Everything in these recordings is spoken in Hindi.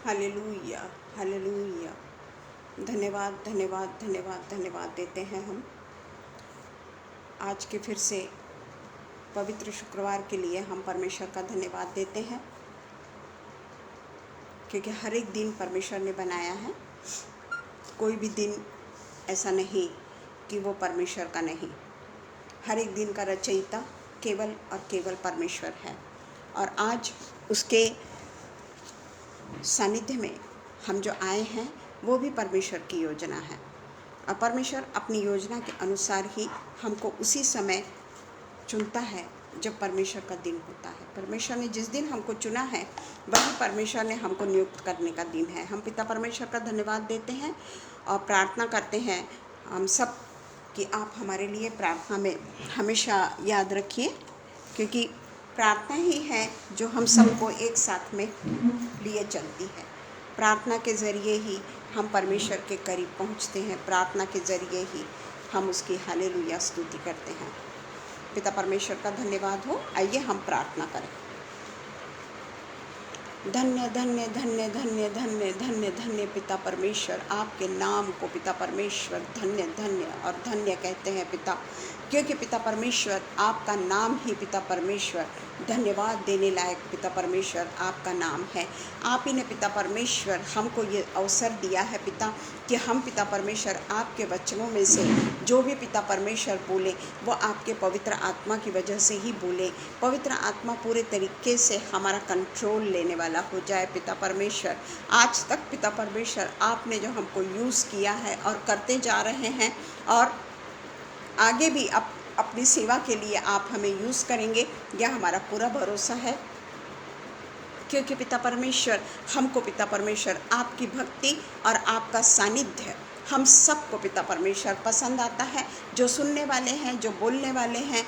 Hallelujah, hallelujah. धन्यवाद, धन्यवाद, धन्यवाद, धन्यवाद देते हैं हम आज के फिर से पवित्र शुक्रवार के लिए। हम परमेश्वर का धन्यवाद देते हैं क्योंकि हर एक दिन परमेश्वर ने बनाया है। कोई भी दिन ऐसा नहीं कि वो परमेश्वर का नहीं। हर एक दिन का रचयिता केवल और केवल परमेश्वर है और आज उसके सानिध्य में हम जो आए हैं वो भी परमेश्वर की योजना है और परमेश्वर अपनी योजना के अनुसार ही हमको उसी समय चुनता है जब परमेश्वर का दिन होता है। परमेश्वर ने जिस दिन हमको चुना है वही परमेश्वर ने हमको नियुक्त करने का दिन है। हम पिता परमेश्वर का धन्यवाद देते हैं और प्रार्थना करते हैं हम सब कि आप हमारे लिए प्रार्थना में हमेशा याद रखिए, क्योंकि प्रार्थना ही है जो हम सबको एक साथ में लिए चलती है। प्रार्थना के ज़रिए ही हम परमेश्वर के करीब पहुंचते हैं। प्रार्थना के ज़रिए ही हम उसकी हालेलुया स्तुति करते हैं। पिता परमेश्वर का धन्यवाद हो। आइए हम प्रार्थना करें। धन्य धन्य धन्य धन्य धन्य धन्य धन्य पिता परमेश्वर, आपके नाम को पिता परमेश्वर धन्य धन्य और धन्य कहते हैं पिता, क्योंकि पिता परमेश्वर आपका नाम ही पिता परमेश्वर धन्यवाद देने लायक पिता परमेश्वर आपका नाम है। आप ही ने पिता परमेश्वर हमको ये अवसर दिया है पिता कि हम पिता परमेश्वर आपके वचनों में से जो भी पिता परमेश्वर बोले वो आपके पवित्र आत्मा की वजह से ही बोले। पवित्र आत्मा पूरे तरीके से हमारा कंट्रोल लेने वाला हो जाए पिता परमेश्वर। आज तक पिता परमेश्वर आपने जो हमको यूज़ किया है और करते जा रहे हैं और आगे भी अपनी सेवा के लिए आप हमें यूज़ करेंगे, यह हमारा पूरा भरोसा है। क्योंकि पिता परमेश्वर हमको पिता परमेश्वर आपकी भक्ति और आपका सानिध्य हम सबको पिता परमेश्वर पसंद आता है। जो सुनने वाले हैं, जो बोलने वाले हैं,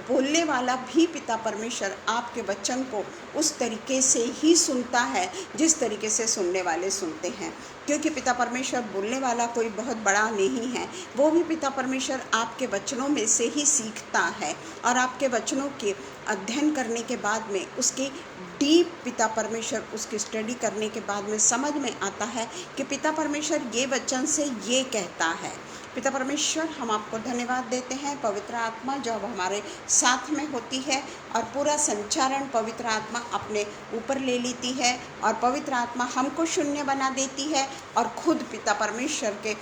बोलने वाला भी पिता परमेश्वर आपके वचन को उस तरीके से ही सुनता है जिस तरीके से सुनने वाले सुनते हैं। क्योंकि पिता परमेश्वर बोलने वाला कोई बहुत बड़ा नहीं है, वो भी पिता परमेश्वर आपके वचनों में से ही सीखता है और आपके वचनों के अध्ययन करने के बाद में उसकी डीप पिता परमेश्वर उसकी स्टडी करने के बाद में समझ में आता है कि पिता परमेश्वर ये वचन से ये कहता है। पिता परमेश्वर हम आपको धन्यवाद देते हैं। पवित्र आत्मा जो अब हमारे साथ में होती है और पूरा संचारण पवित्र आत्मा अपने ऊपर ले लेती है और पवित्र आत्मा हमको शून्य बना देती है और खुद पिता परमेश्वर के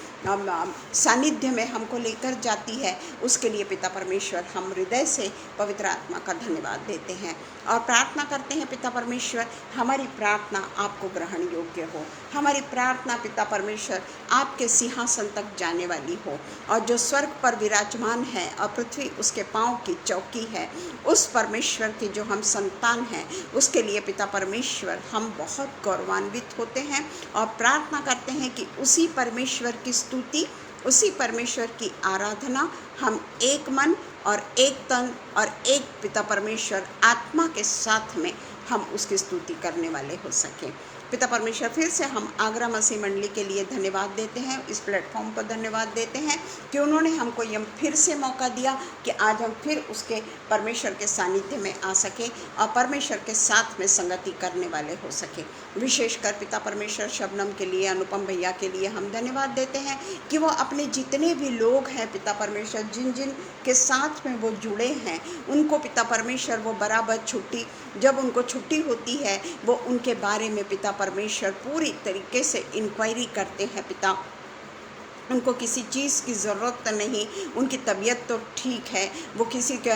सानिध्य में हमको लेकर जाती है। उसके लिए पिता परमेश्वर हम हृदय से पवित्र आत्मा का धन्यवाद देते हैं और प्रार्थना करते हैं पिता परमेश्वर हमारी प्रार्थना आपको ग्रहण योग्य हो। हमारी प्रार्थना पिता परमेश्वर आपके सिंहासन तक जाने वाली हो और जो स्वर्ग पर विराजमान है और पृथ्वी उसके पांव की चौकी है, उस परमेश्वर के जो हम संतान हैं उसके लिए पिता परमेश्वर हम बहुत गौरवान्वित होते हैं और प्रार्थना करते हैं कि उसी परमेश्वर की स्तुति, उसी परमेश्वर की आराधना हम एक मन और एक तन और एक पिता परमेश्वर आत्मा के साथ में हम उसकी स्तुति करने वाले हो सकें। पिता परमेश्वर फिर से हम आगरा मसीह मंडली के लिए धन्यवाद देते हैं। इस प्लेटफॉर्म पर धन्यवाद देते हैं कि उन्होंने हमको ये फिर से मौका दिया कि आज हम फिर उसके परमेश्वर के सानिध्य में आ सके और परमेश्वर के साथ में संगति करने वाले हो सके। विशेषकर पिता परमेश्वर शबनम के लिए, अनुपम भैया के लिए हम धन्यवाद देते हैं कि वो अपने जितने भी लोग हैं पिता परमेश्वर जिन जिन के साथ में वो जुड़े हैं उनको पिता परमेश्वर वो बराबर छुट्टी, जब उनको छुट्टी होती है वो उनके बारे में पिता परमेश्वर पूरी तरीके से इंक्वायरी करते हैं पिता। उनको किसी चीज़ की ज़रूरत नहीं, उनकी तबीयत तो ठीक है, वो किसी के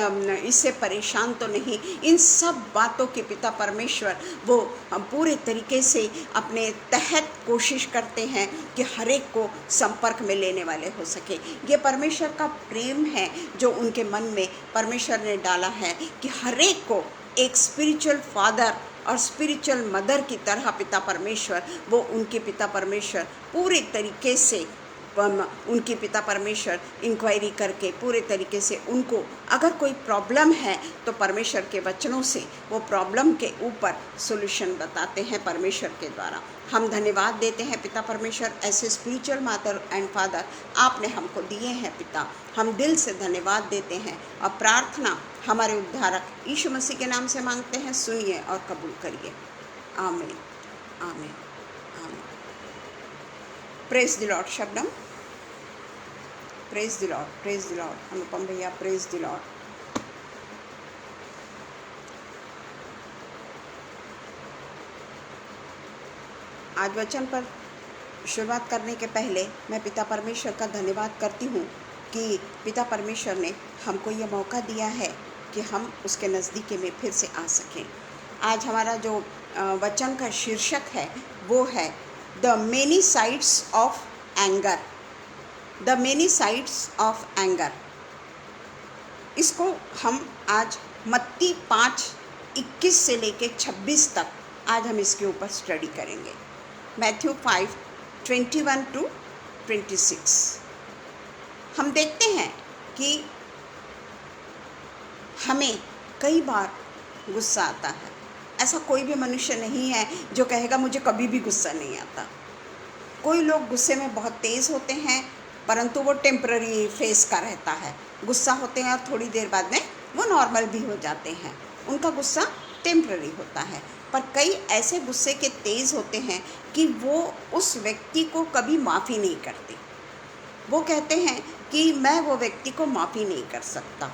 इससे परेशान तो नहीं, इन सब बातों के पिता परमेश्वर वो पूरे तरीके से अपने तहत कोशिश करते हैं कि हर एक को संपर्क में लेने वाले हो सके। ये परमेश्वर का प्रेम है जो उनके मन में परमेश्वर ने डाला है कि हर एक को एक स्पिरिचुअल फादर और स्पिरिचुअल मदर की तरह पिता परमेश्वर वो उनके पिता परमेश्वर पूरे तरीके से उनकी पिता परमेश्वर इंक्वायरी करके पूरे तरीके से उनको अगर कोई प्रॉब्लम है तो परमेश्वर के वचनों से वो प्रॉब्लम के ऊपर सॉल्यूशन बताते हैं परमेश्वर के द्वारा। हम धन्यवाद देते हैं पिता परमेश्वर ऐसे स्पिरिचुअल मदर एंड फादर आपने हमको दिए हैं पिता। हम दिल से धन्यवाद देते हैं और प्रार्थना हमारे उद्धारक यीशु मसीह के नाम से मांगते हैं। सुनिए और कबूल करिए। आमीन, आमीन। Praise the lord Shabnam, praise the lord, praise the lord Anupam भैया, प्रेज द लॉर्ड। आज वचन पर शुरुआत करने के पहले मैं पिता परमेश्वर का धन्यवाद करती हूँ कि पिता परमेश्वर ने हमको ये मौका दिया है कि हम उसके नज़दीकी में फिर से आ सकें। आज हमारा जो वचन का शीर्षक है वो है the many sides of anger, the many sides of anger. इसको हम आज मत्ती 5:21 से लेके 26 तक आज हम इसके ऊपर स्टडी करेंगे। Matthew 5:21 to 26। हम देखते हैं कि हमें कई बार गुस्सा आता है। ऐसा कोई भी मनुष्य नहीं है जो कहेगा मुझे कभी भी गुस्सा नहीं आता। कोई लोग गुस्से में बहुत तेज़ होते हैं, परंतु वो टेम्पररी फेस का रहता है। गुस्सा होते हैं और थोड़ी देर बाद में वो नॉर्मल भी हो जाते हैं। उनका गुस्सा टेम्पररी होता है। पर कई ऐसे गुस्से के तेज़ होते हैं कि वो उस व्यक्ति को कभी माफ़ी नहीं करते। वो कहते हैं कि मैं वो व्यक्ति को माफ़ी नहीं कर सकता।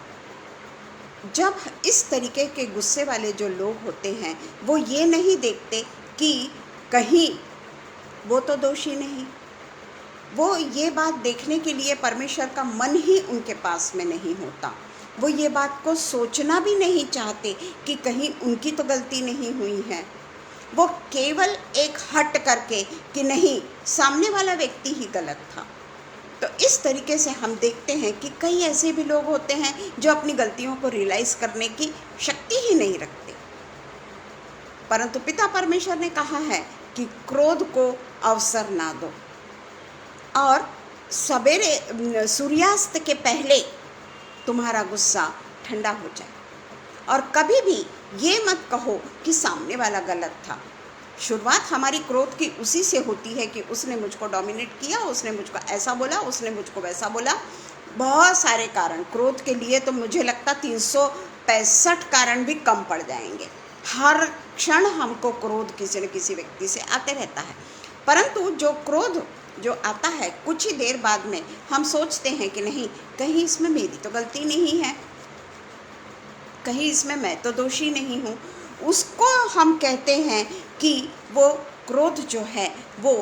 जब इस तरीके के गुस्से वाले जो लोग होते हैं वो ये नहीं देखते कि कहीं वो तो दोषी नहीं। वो ये बात देखने के लिए परमेश्वर का मन ही उनके पास में नहीं होता। वो ये बात को सोचना भी नहीं चाहते कि कहीं उनकी तो गलती नहीं हुई है। वो केवल एक हट करके कि नहीं, सामने वाला व्यक्ति ही गलत था। तो इस तरीके से हम देखते हैं कि कई ऐसे भी लोग होते हैं जो अपनी गलतियों को रियलाइज़ करने की शक्ति ही नहीं रखते। परंतु पिता परमेश्वर ने कहा है कि क्रोध को अवसर ना दो और सवेरे सूर्यास्त के पहले तुम्हारा गुस्सा ठंडा हो जाए। और कभी भी ये मत कहो कि सामने वाला गलत था। शुरुआत हमारी क्रोध की उसी से होती है कि उसने मुझको डोमिनेट किया, उसने मुझको ऐसा बोला, उसने मुझको वैसा बोला। बहुत सारे कारण क्रोध के लिए तो मुझे लगता 365 कारण भी कम पड़ जाएंगे। हर क्षण हमको क्रोध किसी न किसी व्यक्ति से आते रहता है। परंतु जो क्रोध जो आता है कुछ ही देर बाद में हम सोचते हैं कि नहीं, कहीं इसमें मेरी तो गलती नहीं है, कहीं इसमें मैं तो दोषी नहीं हूँ। उसको हम कहते हैं कि वो क्रोध जो है वो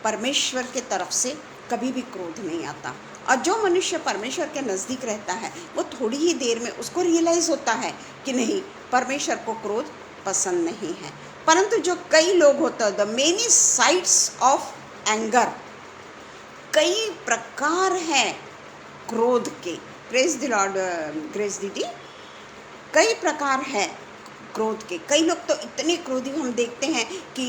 परमेश्वर के तरफ से कभी भी क्रोध नहीं आता। और जो मनुष्य परमेश्वर के नज़दीक रहता है वो थोड़ी ही देर में उसको रियलाइज़ होता है कि नहीं, परमेश्वर को क्रोध पसंद नहीं है। परंतु जो कई लोग होते हैं, the many sides of anger, कई प्रकार हैं क्रोध के। प्रेज द लॉर्ड ग्रेस दीदी, कई प्रकार है क्रोध के। कई लोग तो इतने क्रोधी हम देखते हैं कि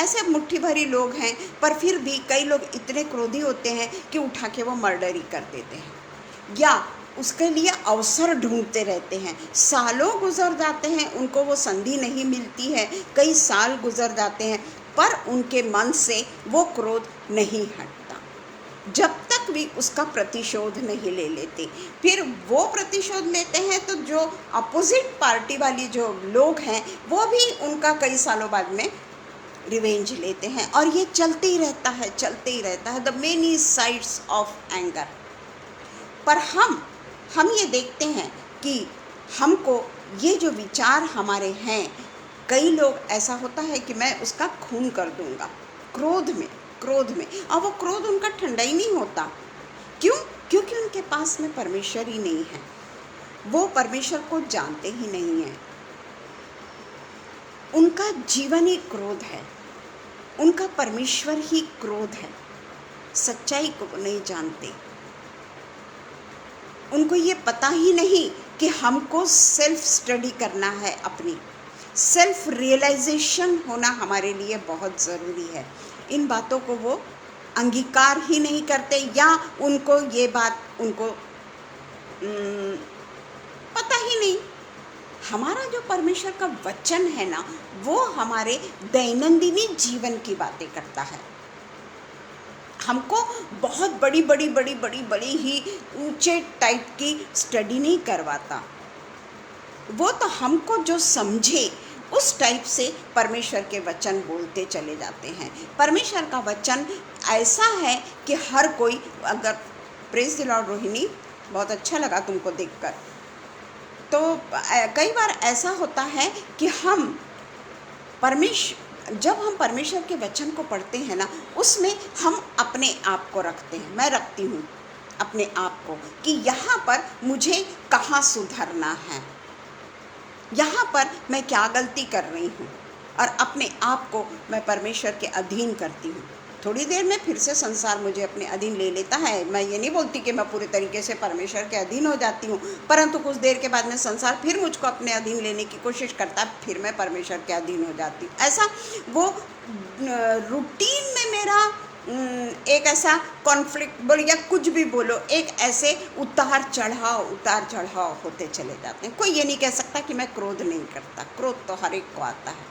ऐसे मुट्ठी भरी लोग हैं, पर फिर भी कई लोग इतने क्रोधी होते हैं कि उठा के वो मर्डर ही कर देते हैं या उसके लिए अवसर ढूंढते रहते हैं। सालों गुजर जाते हैं, उनको वो संधि नहीं मिलती है, कई साल गुजर जाते हैं, पर उनके मन से वो क्रोध नहीं हटता जब तक भी उसका प्रतिशोध नहीं ले लेते। फिर वो प्रतिशोध लेते हैं तो जो अपोजिट पार्टी वाली जो लोग हैं वो भी उनका कई सालों बाद में रिवेंज लेते हैं। और ये चलते ही रहता है, चलते ही रहता है। The many sides of anger. पर हम ये देखते हैं कि हमको ये जो विचार हमारे हैं, कई लोग ऐसा होता है कि मैं उसका खून कर दूंगा क्रोध में, और वो क्रोध उनका ठंडा ही नहीं होता। क्यों? क्योंकि उनके पास में परमेश्वर ही नहीं है। वो परमेश्वर को जानते ही नहीं है। उनका जीवन ही क्रोध है, उनका परमेश्वर ही क्रोध है। सच्चाई को नहीं जानते। उनको ये पता ही नहीं कि हमको सेल्फ स्टडी करना है, अपनी सेल्फ रियलाइजेशन होना हमारे लिए बहुत ज़रूरी है। इन बातों को वो अंगीकार ही नहीं करते या उनको ये बात उनको पता ही नहीं। हमारा जो परमेश्वर का वचन है ना, वो हमारे दैनंदिनी जीवन की बातें करता है। हमको बहुत बड़ी ही ऊंचे टाइप की स्टडी नहीं करवाता। वो तो हमको जो समझे उस टाइप से परमेश्वर के वचन बोलते चले जाते हैं। परमेश्वर का वचन ऐसा है कि हर कोई, अगर प्रेज द लॉर्ड रोहिणी, बहुत अच्छा लगा तुमको देखकर। तो कई बार ऐसा होता है कि जब हम परमेश्वर के वचन को पढ़ते हैं ना, उसमें हम अपने आप को रखते हैं, मैं रखती हूँ अपने आप को, कि यहाँ पर मुझे कहाँ सुधरना है, यहाँ पर मैं क्या गलती कर रही हूँ, और अपने आप को मैं परमेश्वर के अधीन करती हूँ। थोड़ी देर में फिर से संसार मुझे अपने अधीन ले लेता है। मैं ये नहीं बोलती कि मैं पूरे तरीके से परमेश्वर के अधीन हो जाती हूँ, परंतु कुछ देर के बाद में संसार फिर मुझको अपने अधीन लेने की कोशिश करता है, फिर मैं परमेश्वर के अधीन हो जाती हूँ। ऐसा वो रूटीन में मेरा एक ऐसा कॉन्फ्लिक्ट बोलो या कुछ भी बोलो, एक ऐसे उतार चढ़ाव होते चले जाते हैं। कोई ये नहीं कह सकता कि मैं क्रोध नहीं करता, क्रोध तो हर एक को आता है।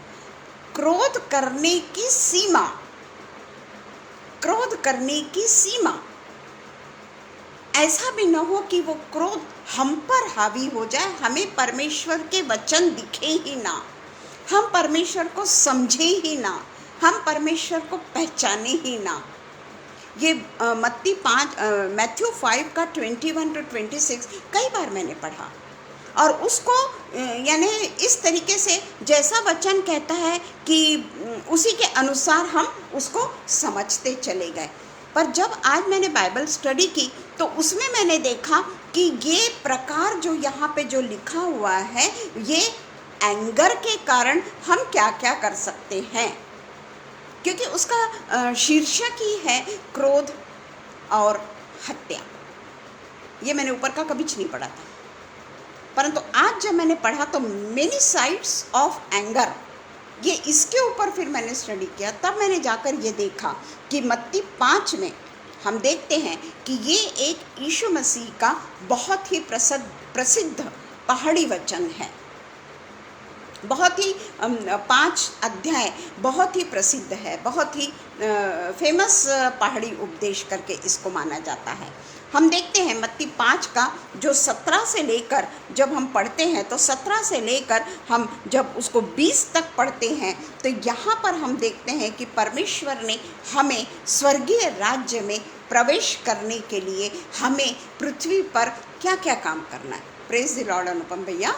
क्रोध करने की सीमा, क्रोध करने की सीमा, ऐसा भी न हो कि वो क्रोध हम पर हावी हो जाए, हमें परमेश्वर के वचन दिखे ही ना, हम परमेश्वर को समझे ही ना, हम परमेश्वर को पहचाने ही ना। ये मैथ्यू 5 का 21 to 26 कई बार मैंने पढ़ा, और उसको यानी इस तरीके से जैसा वचन कहता है कि उसी के अनुसार हम उसको समझते चले गए। पर जब आज मैंने बाइबल स्टडी की तो उसमें मैंने देखा कि ये प्रकार जो यहाँ पे जो लिखा हुआ है, ये एंगर के कारण हम क्या क्या कर सकते हैं, क्योंकि उसका शीर्षक ही है क्रोध और हत्या। ये मैंने ऊपर का कभी नहीं पढ़ा था, परंतु आज जब मैंने पढ़ा तो मेनी साइड्स ऑफ एंगर, ये इसके ऊपर फिर मैंने स्टडी किया। तब मैंने जाकर ये देखा कि मत्ती 5 में हम देखते हैं कि ये एक यीशु मसीह का बहुत ही प्रसिद्ध पहाड़ी वचन है। बहुत ही 5 अध्याय बहुत ही प्रसिद्ध है, बहुत ही फेमस पहाड़ी उपदेश करके इसको माना जाता है। हम देखते हैं मत्ती 5 का जो 17 से लेकर जब हम पढ़ते हैं, तो 17 से लेकर हम जब उसको 20 तक पढ़ते हैं, तो यहाँ पर हम देखते हैं कि परमेश्वर ने हमें स्वर्गीय राज्य में प्रवेश करने के लिए हमें पृथ्वी पर क्या क्या काम करना है। प्रेज द लॉर्ड अनुपम भैया,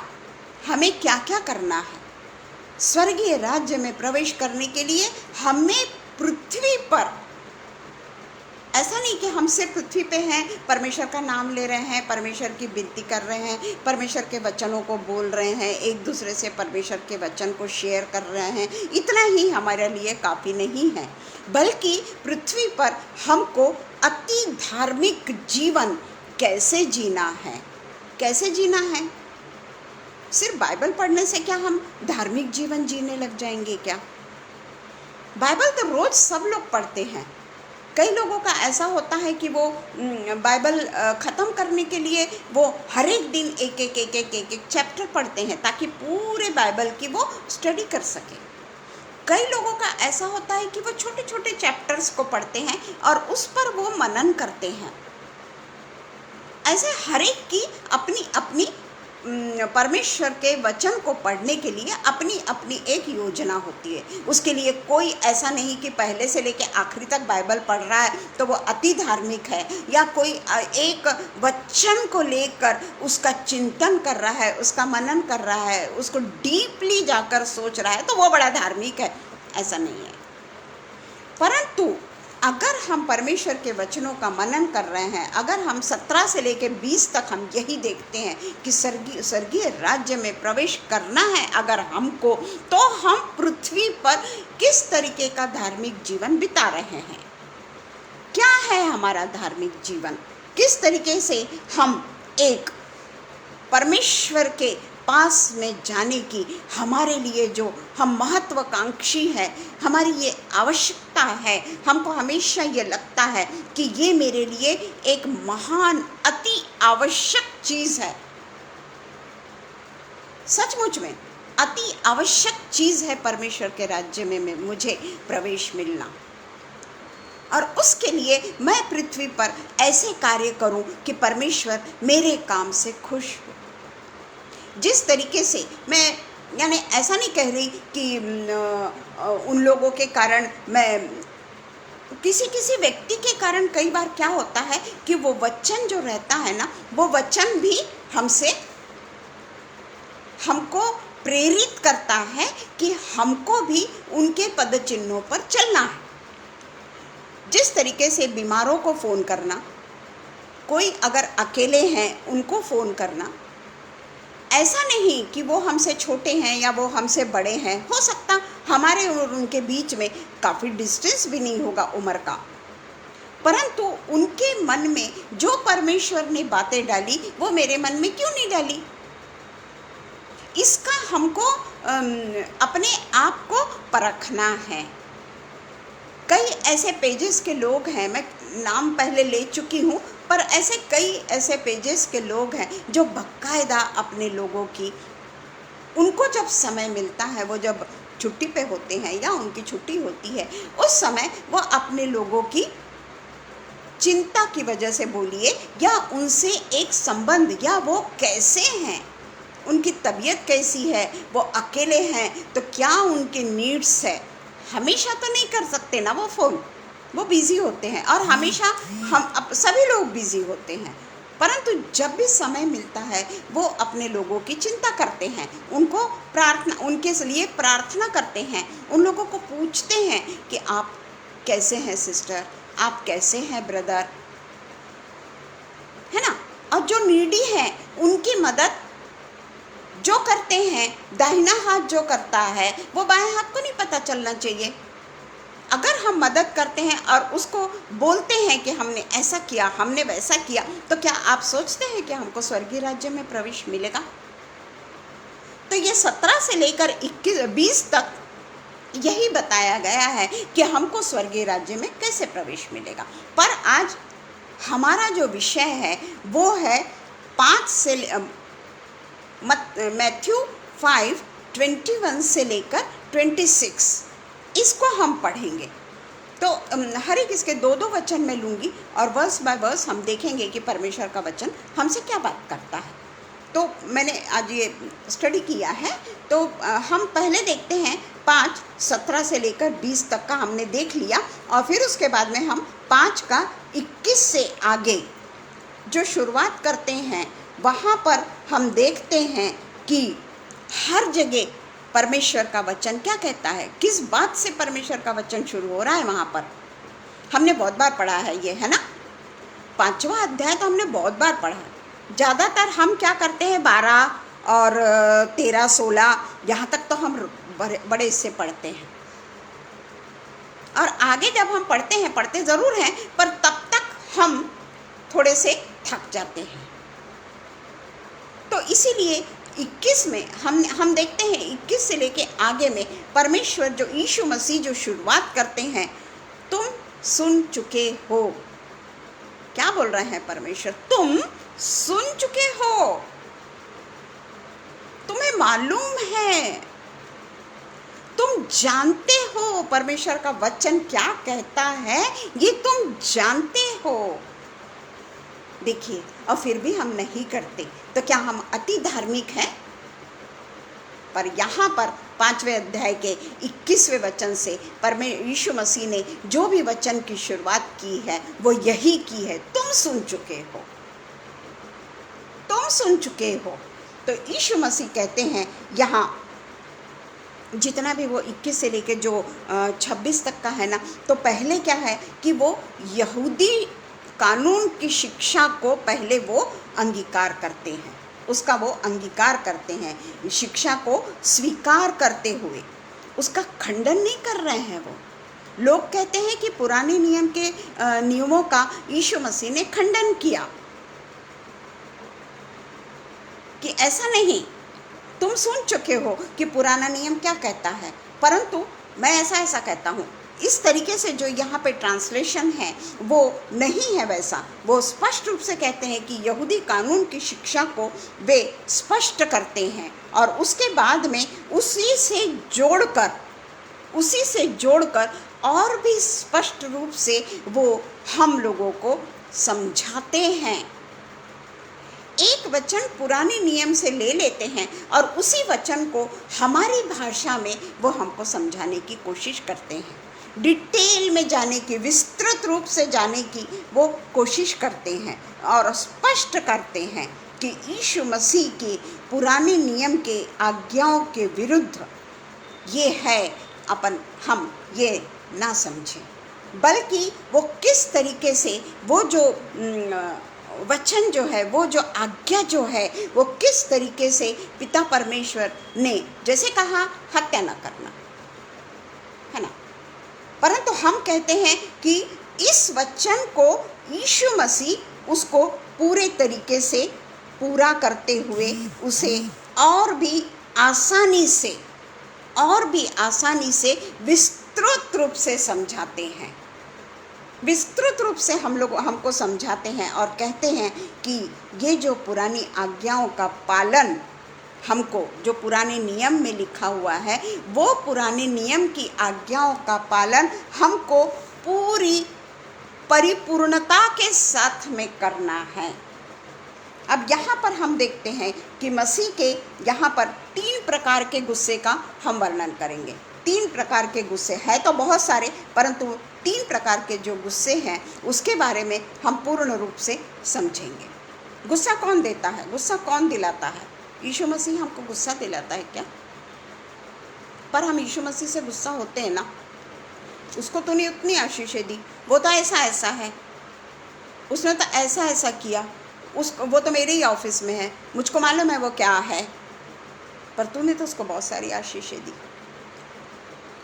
हमें क्या क्या करना है स्वर्गीय राज्य में प्रवेश करने के लिए। हमें पृथ्वी पर, ऐसा नहीं कि हम सिर्फ पृथ्वी पे हैं, परमेश्वर का नाम ले रहे हैं, परमेश्वर की विनती कर रहे हैं, परमेश्वर के वचनों को बोल रहे हैं, एक दूसरे से परमेश्वर के वचन को शेयर कर रहे हैं, इतना ही हमारे लिए काफ़ी नहीं है, बल्कि पृथ्वी पर हमको अति धार्मिक जीवन कैसे जीना है। कैसे जीना है? सिर्फ बाइबल पढ़ने से क्या हम धार्मिक जीवन जीने लग जाएंगे क्या? बाइबल तो रोज़ सब लोग पढ़ते हैं। कई लोगों का ऐसा होता है कि वो बाइबल ख़त्म करने के लिए वो हर एक दिन एक चैप्टर पढ़ते हैं ताकि पूरे बाइबल की वो स्टडी कर सके। कई लोगों का ऐसा होता है कि वो छोटे छोटे चैप्टर्स को पढ़ते हैं और उस पर वो मनन करते हैं। ऐसे हर एक की अपनी अपनी परमेश्वर के वचन को पढ़ने के लिए अपनी अपनी एक योजना होती है। उसके लिए कोई ऐसा नहीं कि पहले से लेके आखिरी तक बाइबल पढ़ रहा है तो वो अति धार्मिक है, या कोई एक वचन को लेकर उसका चिंतन कर रहा है, उसका मनन कर रहा है, उसको डीपली जाकर सोच रहा है तो वो बड़ा धार्मिक है। ऐसा नहीं है। परंतु अगर हम परमेश्वर के वचनों का मनन कर रहे हैं, अगर हम 17 से लेकर 20 तक हम यही देखते हैं कि स्वर्गीय राज्य में प्रवेश करना है अगर हमको, तो हम पृथ्वी पर किस तरीके का धार्मिक जीवन बिता रहे हैं, क्या है हमारा धार्मिक जीवन, किस तरीके से हम एक परमेश्वर के पास में जाने की हमारे लिए जो हम महत्वाकांक्षी है, हमारी ये आवश्यकता है, हमको हमेशा ये लगता है कि ये मेरे लिए एक महान अति आवश्यक चीज़ है। सचमुच में अति आवश्यक चीज़ है परमेश्वर के राज्य में मुझे प्रवेश मिलना, और उसके लिए मैं पृथ्वी पर ऐसे कार्य करूं कि परमेश्वर मेरे काम से खुश हो। जिस तरीके से मैं यानी ऐसा नहीं कह रही कि उन लोगों के कारण मैं, किसी किसी व्यक्ति के कारण कई बार क्या होता है कि वो वचन जो रहता है ना, वो वचन भी हमको प्रेरित करता है कि हमको भी उनके पद चिन्हों पर चलना है। जिस तरीके से बीमारों को फ़ोन करना, कोई अगर अकेले हैं उनको फ़ोन करना, ऐसा नहीं कि वो हमसे छोटे हैं या वो हमसे बड़े हैं, हो सकता हमारे और उनके बीच में काफ़ी डिस्टेंस भी नहीं होगा उम्र का, परंतु उनके मन में जो परमेश्वर ने बातें डाली वो मेरे मन में क्यों नहीं डाली, इसका हमको अपने आप को परखना है। कई ऐसे पेजेस के लोग हैं, मैं नाम पहले ले चुकी हूँ, पर ऐसे कई ऐसे पेजेस के लोग हैं जो बाकायदा अपने लोगों की, उनको जब समय मिलता है, वो जब छुट्टी पे होते हैं या उनकी छुट्टी होती है, उस समय वो अपने लोगों की चिंता की वजह से बोलिए, या उनसे एक संबंध, या वो कैसे हैं, उनकी तबीयत कैसी है, वो अकेले हैं तो क्या उनके नीड्स है, हमेशा तो नहीं कर सकते ना वो फ़ोन, वो बिज़ी होते हैं और हमेशा हम सभी लोग बिज़ी होते हैं, परंतु जब भी समय मिलता है वो अपने लोगों की चिंता करते हैं, उनको प्रार्थना, उनके लिए प्रार्थना करते हैं, उन लोगों को पूछते हैं कि आप कैसे हैं सिस्टर, आप कैसे हैं ब्रदर, है ना। और जो नीडी हैं उनकी मदद जो करते हैं, दाहिना हाथ जो करता है वो बाएं हाथ को नहीं पता चलना चाहिए। अगर हम मदद करते हैं और उसको बोलते हैं कि हमने ऐसा किया, हमने वैसा किया, तो क्या आप सोचते हैं कि हमको स्वर्गीय राज्य में प्रवेश मिलेगा? तो ये 17 से लेकर 20 तक यही बताया गया है कि हमको स्वर्गीय राज्य में कैसे प्रवेश मिलेगा। पर आज हमारा जो विषय है वो है 5 से मैथ्यू 5:21 से लेकर 26, इसको हम पढ़ेंगे। तो हर एक इसके 2-2 वचन मैं लूँगी और वर्स बाय वर्स हम देखेंगे कि परमेश्वर का वचन हमसे क्या बात करता है। तो मैंने आज ये स्टडी किया है, तो हम पहले देखते हैं 5:17 से लेकर 20 तक का हमने देख लिया, और फिर उसके बाद में हम 5:21 से आगे जो शुरुआत करते हैं, वहाँ पर हम देखते हैं कि हर जगह परमेश्वर का वचन क्या कहता है, किस बात से परमेश्वर का वचन शुरू हो रहा है। वहाँ पर हमने बहुत बार पढ़ा है ये, है ना। 5वां अध्याय तो हमने बहुत बार पढ़ा है। ज़्यादातर हम क्या करते हैं 12 और 13, 16 यहाँ तक तो हम बड़े इससे पढ़ते हैं, और आगे जब हम पढ़ते ज़रूर हैं, पर तब तक हम थोड़े से थक जाते हैं। तो इसीलिए 21 में हम देखते हैं, 21 से लेके आगे में परमेश्वर जो यीशु मसीह जो शुरुआत करते हैं, तुम सुन चुके हो। क्या बोल रहे हैं परमेश्वर? तुम सुन चुके हो, तुम्हें मालूम है, तुम जानते हो परमेश्वर का वचन क्या कहता है, ये तुम जानते हो। देखिए, और फिर भी हम नहीं करते, तो क्या हम अति धार्मिक हैं? पर यहाँ पर 5वें अध्याय के 21वें वचन से यीशु मसीह ने जो भी वचन की शुरुआत की है वो यही की है, तुम सुन चुके हो, तुम सुन चुके हो। तो यीशु मसीह कहते हैं यहाँ, जितना भी वो 21 से लेके जो 26 तक का है ना, तो पहले क्या है कि वो यहूदी कानून की शिक्षा को पहले वो अंगीकार करते हैं, उसका वो अंगीकार करते हैं, शिक्षा को स्वीकार करते हुए उसका खंडन नहीं कर रहे हैं। वो लोग कहते हैं कि पुराने नियम के नियमों का यीशु मसीह ने खंडन किया, कि ऐसा नहीं, तुम सुन चुके हो कि पुराना नियम क्या कहता है, परंतु मैं ऐसा कहता हूँ। इस तरीके से जो यहाँ पे ट्रांसलेशन है वो नहीं है वैसा। वो स्पष्ट रूप से कहते हैं कि यहूदी कानून की शिक्षा को वे स्पष्ट करते हैं, और उसके बाद में उसी से जोड़कर और भी स्पष्ट रूप से वो हम लोगों को समझाते हैं। एक वचन पुराने नियम से ले लेते हैं और उसी वचन को हमारी भाषा में वो हमको समझाने की कोशिश करते हैं, डिटेल में जाने की, विस्तृत रूप से जाने की वो कोशिश करते हैं और स्पष्ट करते हैं कि यीशु मसीह की पुराने नियम के आज्ञाओं के विरुद्ध ये है, हम ये ना समझें, बल्कि वो किस तरीके से वो जो वचन जो है, वो जो आज्ञा जो है, वो किस तरीके से पिता परमेश्वर ने जैसे कहा हत्या न करना, है ना, परंतु हम कहते हैं कि इस वचन को यीशु मसीह उसको पूरे तरीके से पूरा करते हुए उसे और भी आसानी से विस्तृत रूप से समझाते हैं, विस्तृत रूप से हमको समझाते हैं और कहते हैं कि ये जो पुरानी आज्ञाओं का पालन हमको, जो पुराने नियम में लिखा हुआ है, वो पुराने नियम की आज्ञाओं का पालन हमको पूरी परिपूर्णता के साथ में करना है। अब यहाँ पर हम देखते हैं कि मसीह के यहाँ पर 3 प्रकार के गुस्से का हम वर्णन करेंगे। 3 प्रकार के गुस्से हैं तो बहुत सारे, परंतु 3 प्रकार के जो गुस्से हैं उसके बारे में हम पूर्ण रूप से समझेंगे। गुस्सा कौन देता है? गुस्सा कौन दिलाता है? यीशु मसीह हमको गुस्सा दिलाता है क्या? पर हम यीशु मसीह से गुस्सा होते हैं ना, उसको तूने उतनी आशीषें दी, वो तो ऐसा है, उसने तो ऐसा किया, वो तो मेरे ही ऑफिस में है, मुझको मालूम है वो क्या है, पर तूने तो उसको बहुत सारी आशीषें दी,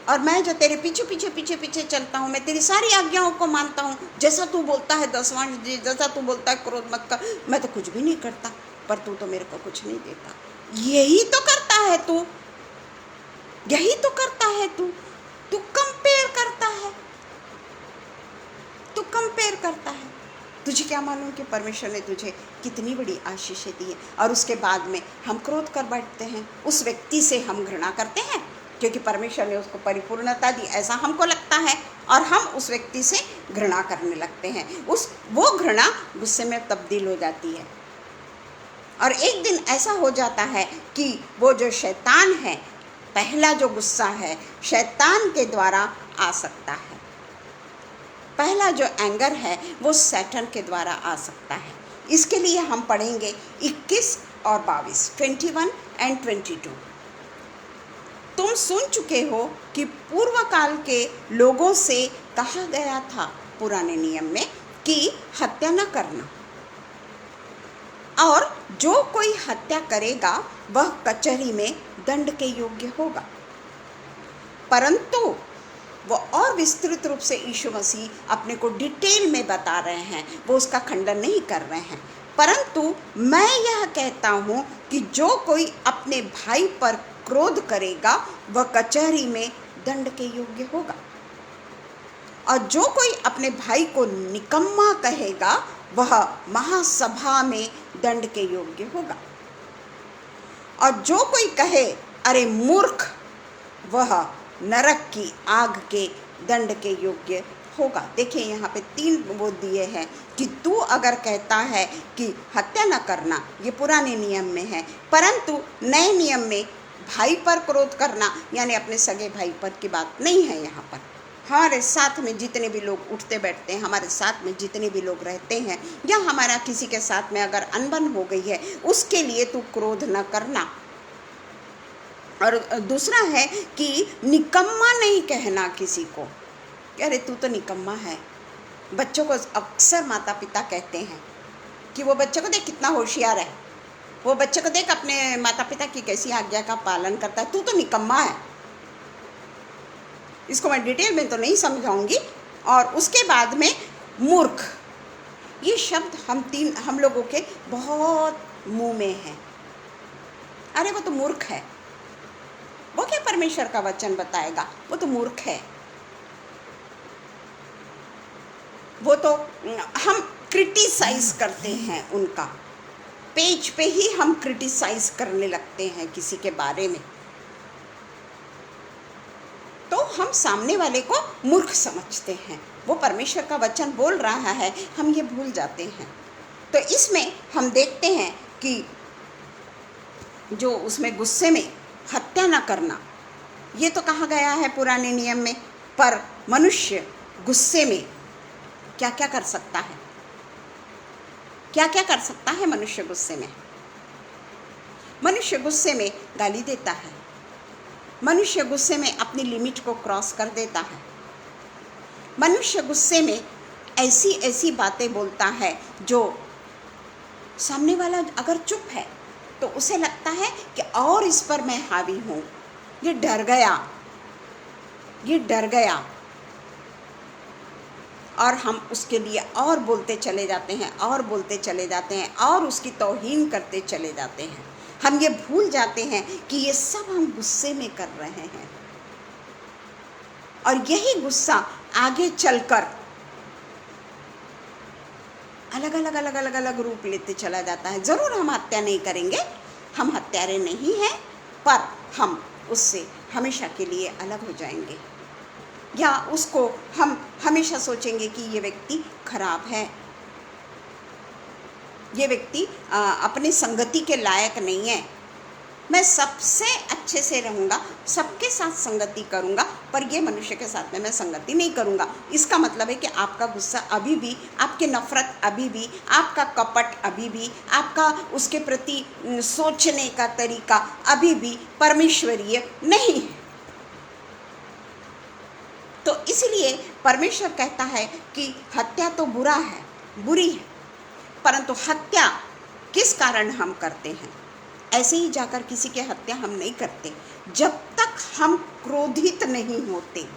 और मैं जो तेरे पीछे चलता हूँ, मैं तेरी सारी आज्ञाओं को मानता हूँ, जैसा तू बोलता है दशवांश दे, जैसा तू बोलता है क्रोध मत कर, मैं तो कुछ भी नहीं करता, पर तू तो मेरे को कुछ नहीं देता। यही तो करता है तू, यही तो करता है तू कंपेयर करता है। तुझे क्या मालूम कि परमेश्वर ने तुझे कितनी बड़ी आशीषें दी है, और उसके बाद में हम क्रोध कर बैठते हैं, उस व्यक्ति से हम घृणा करते हैं क्योंकि परमेश्वर ने उसको परिपूर्णता दी, ऐसा हमको लगता है, और हम उस व्यक्ति से घृणा करने लगते हैं। वो घृणा गुस्से में तब्दील हो जाती है, और एक दिन ऐसा हो जाता है कि वो जो शैतान है, पहला जो गुस्सा है शैतान के द्वारा आ सकता है, पहला जो एंगर है वो सैटन के द्वारा आ सकता है। इसके लिए हम पढ़ेंगे 21 और 22, 21 एंड 22। तुम सुन चुके हो कि पूर्व काल के लोगों से कहा गया था पुराने नियम में कि हत्या न करना, और जो कोई हत्या करेगा वह कचहरी में दंड के योग्य होगा। परंतु वो और विस्तृत रूप से यीशु मसीह अपने को डिटेल में बता रहे हैं, वो उसका खंडन नहीं कर रहे हैं, परंतु मैं यह कहता हूँ कि जो कोई अपने भाई पर क्रोध करेगा वह कचहरी में दंड के योग्य होगा, और जो कोई अपने भाई को निकम्मा कहेगा वह महासभा में दंड के योग्य होगा, और जो कोई कहे अरे मूर्ख, वह नरक की आग के दंड के योग्य होगा। देखिए यहाँ पे 3 वो दिए हैं कि तू अगर कहता है कि हत्या न करना, ये पुराने नियम में है, परंतु नए नियम में भाई पर क्रोध करना यानी अपने सगे भाई पर की बात नहीं है। यहाँ पर हमारे साथ में जितने भी लोग उठते बैठते हैं, हमारे साथ में जितने भी लोग रहते हैं, या हमारा किसी के साथ में अगर अनबन हो गई है, उसके लिए तू क्रोध न करना। और दूसरा है कि निकम्मा नहीं कहना किसी को, अरे तू तो निकम्मा है। बच्चों को अक्सर माता पिता कहते हैं कि वो बच्चे को देख कितना होशियार है, वो बच्चे को देख अपने माता पिता की कैसी आज्ञा का पालन करता है, तू तो निकम्मा है। इसको मैं डिटेल में तो नहीं समझाऊंगी। और उसके बाद में मूर्ख, ये शब्द हम लोगों के बहुत मुंह में है। अरे वो तो मूर्ख है, वो क्या परमेश्वर का वचन बताएगा, वो तो मूर्ख है। वो तो हम क्रिटिसाइज करते हैं, उनका पेज पे ही हम क्रिटिसाइज करने लगते हैं किसी के बारे में, तो हम सामने वाले को मूर्ख समझते हैं। वो परमेश्वर का वचन बोल रहा है, हम ये भूल जाते हैं। तो इसमें हम देखते हैं कि जो उसमें गुस्से में हत्या न करना, ये तो कहा गया है पुराने नियम में। पर मनुष्य गुस्से में क्या क्या कर सकता है? क्या क्या कर सकता है मनुष्य गुस्से में? मनुष्य गुस्से में गाली देता है, मनुष्य गुस्से में अपनी लिमिट को क्रॉस कर देता है, मनुष्य गुस्से में ऐसी ऐसी बातें बोलता है जो सामने वाला अगर चुप है तो उसे लगता है कि और इस पर मैं हावी हूँ, ये डर गया, ये डर गया, और हम उसके लिए और बोलते चले जाते हैं और बोलते चले जाते हैं और उसकी तौहीन करते चले जाते हैं। हम ये भूल जाते हैं कि ये सब हम गुस्से में कर रहे हैं, और यही गुस्सा आगे चलकर अलग अलग अलग अलग अलग रूप लेते चला जाता है। ज़रूर हम हत्या नहीं करेंगे, हम हत्यारे नहीं हैं, पर हम उससे हमेशा के लिए अलग हो जाएंगे, या उसको हम हमेशा सोचेंगे कि ये व्यक्ति खराब है, ये व्यक्ति अपनी संगति के लायक नहीं है, मैं सबसे अच्छे से रहूँगा, सबके साथ संगति करूँगा, पर ये मनुष्य के साथ में मैं संगति नहीं करूँगा। इसका मतलब है कि आपका गुस्सा अभी भी, आपकी नफ़रत अभी भी, आपका कपट अभी भी, आपका उसके प्रति सोचने का तरीका अभी भी परमेश्वरीय नहीं है। तो इसलिए परमेश्वर कहता है कि हत्या तो बुरा है, बुरी है, परंतु हत्या किस कारण हम करते हैं? ऐसे ही जाकर किसी की हत्या हम नहीं करते। जब तक हम क्रोधित नहीं होते,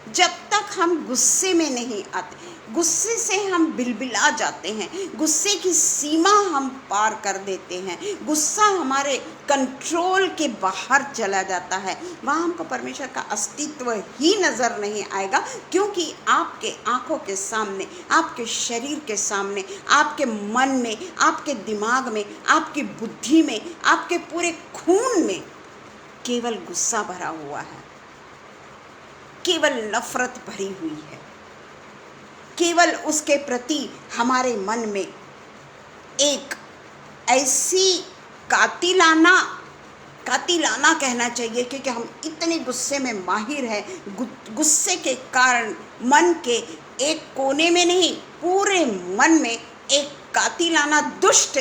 जब तक हम गुस्से में नहीं आते, गुस्से से हम बिलबिला जाते हैं, गुस्से की सीमा हम पार कर देते हैं, गुस्सा हमारे कंट्रोल के बाहर चला जाता है, वहाँ हमको परमेश्वर का अस्तित्व ही नज़र नहीं आएगा। क्योंकि आपके आँखों के सामने, आपके शरीर के सामने, आपके मन में, आपके दिमाग में, आपकी बुद्धि में, आपके पूरे खून में केवल गुस्सा भरा हुआ है, केवल नफ़रत भरी हुई है, केवल उसके प्रति हमारे मन में एक ऐसी कातिलाना कहना चाहिए, क्योंकि हम इतने गुस्से में माहिर हैं। गुस्से के कारण मन के एक कोने में नहीं, पूरे मन में एक कातिलाना दुष्ट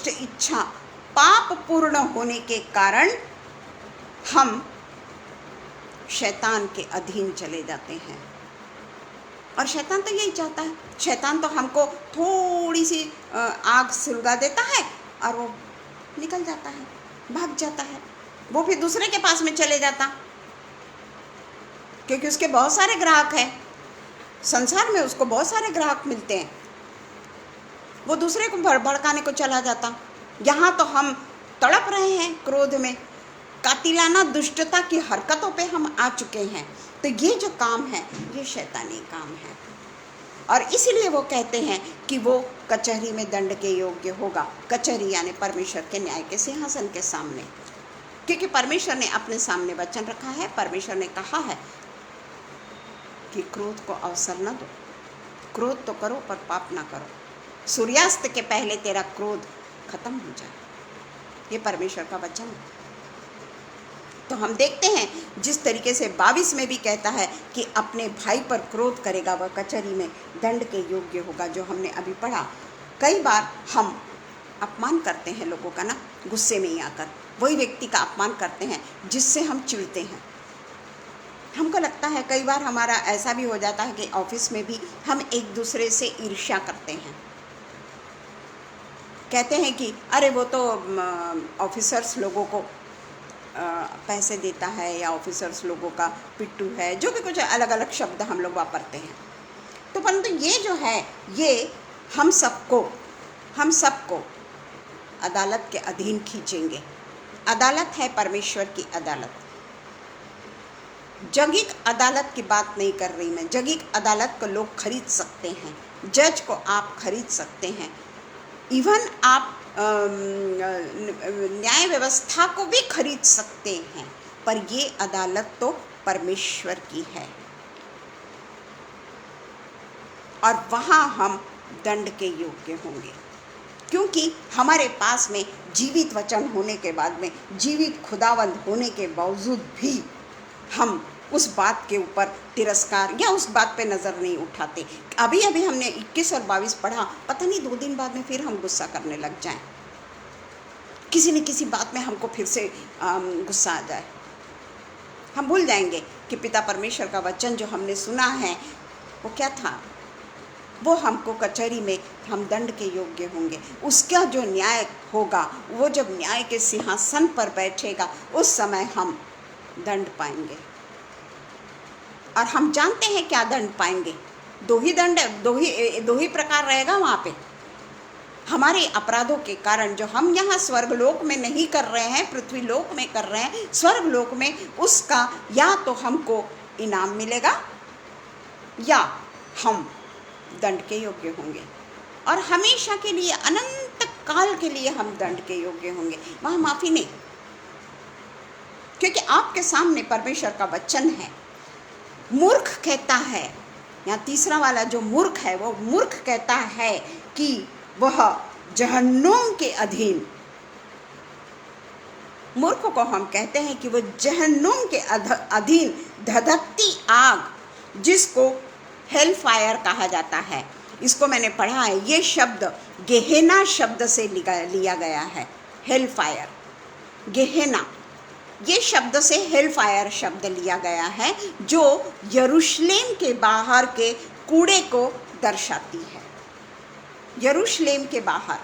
इच्छा पाप पूर्ण होने के कारण हम शैतान के अधीन चले जाते हैं। और शैतान तो यही चाहता है, शैतान तो हमको थोड़ी सी आग सुलगा देता है और वो निकल जाता है, भाग जाता है, वो फिर दूसरे के पास में चले जाता, क्योंकि उसके बहुत सारे ग्राहक हैं, संसार में उसको बहुत सारे ग्राहक मिलते हैं, वो दूसरे को भड़काने को चला जाता। यहाँ तो हम तड़प रहे हैं क्रोध में, कातिलाना दुष्टता की हरकतों पे हम आ चुके हैं। तो ये जो काम है ये शैतानी काम है, और इसीलिए वो कहते हैं कि वो कचहरी में दंड के योग्य होगा। कचहरी यानी परमेश्वर के न्याय के सिंहासन के सामने, क्योंकि परमेश्वर ने अपने सामने वचन रखा है। परमेश्वर ने कहा है कि क्रोध को अवसर न दो, क्रोध तो करो पर पाप ना करो, सूर्यास्त के पहले तेरा क्रोध खत्म हो जाए, ये परमेश्वर का वचन है। तो हम देखते हैं जिस तरीके से 22 में भी कहता है कि अपने भाई पर क्रोध करेगा वह कचहरी में दंड के योग्य होगा, जो हमने अभी पढ़ा। कई बार हम अपमान करते हैं लोगों का ना, गुस्से में ही आकर वही व्यक्ति का अपमान करते हैं जिससे हम चिढ़ते हैं। हमको लगता है कई बार हमारा ऐसा भी हो जाता है कि ऑफिस में भी हम एक दूसरे से ईर्ष्या करते हैं, कहते हैं कि अरे वो तो ऑफिसर्स लोगों को पैसे देता है, या ऑफिसर्स लोगों का पिट्टू है, जो भी कुछ अलग अलग शब्द हम लोग वापरते हैं। तो परंतु ये जो है ये हम सबको अदालत के अधीन खींचेंगे। अदालत है परमेश्वर की अदालत। जगिक अदालत की बात नहीं कर रही मैं, जगिक अदालत को लोग खरीद सकते हैं, जज को आप खरीद सकते हैं, इवन आप न्याय व्यवस्था को भी खरीद सकते हैं, पर ये अदालत तो परमेश्वर की है। और वहाँ हम दंड के योग्य होंगे, क्योंकि हमारे पास में जीवित वचन होने के बाद में, जीवित खुदावंद होने के बावजूद भी हम उस बात के ऊपर तिरस्कार या उस बात पे नज़र नहीं उठाते। अभी अभी हमने 21 और 22 पढ़ा, पता नहीं 2 दिन बाद में फिर हम गुस्सा करने लग जाएं, किसी न किसी बात में हमको फिर से गुस्सा आ जाए। हम भूल जाएंगे कि पिता परमेश्वर का वचन जो हमने सुना है वो क्या था। वो हमको कचहरी में हम दंड के योग्य होंगे। उसका जो न्याय होगा, वो जब न्याय के सिंहासन पर बैठेगा, उस समय हम दंड पाएंगे। और हम जानते हैं क्या दंड पाएंगे। 2 ही दंड, 2 ही प्रकार रहेगा वहाँ पे। हमारे अपराधों के कारण जो हम यहाँ स्वर्गलोक में नहीं कर रहे हैं, पृथ्वी लोक में कर रहे हैं, स्वर्गलोक में उसका या तो हमको इनाम मिलेगा या हम दंड के योग्य होंगे, और हमेशा के लिए, अनंत काल के लिए हम दंड के योग्य होंगे। वहाँ माफ़ी नहीं, क्योंकि आपके सामने परमेश्वर का वचन है। मूर्ख कहता है, या तीसरा वाला जो मूर्ख है, वो मूर्ख कहता है कि वह जहन्नुम के अधीन, मूर्ख को हम कहते हैं कि वह जहन्नुम के अधीन धधकती आग, जिसको हेल फायर कहा जाता है। इसको मैंने पढ़ा है, ये शब्द गेहेना शब्द से लिया गया है। हेल फायर, गेहेना, ये शब्द से हेल फायर शब्द लिया गया है, जो यरूशलेम के बाहर के कूड़े को दर्शाती है। यरूशलेम के बाहर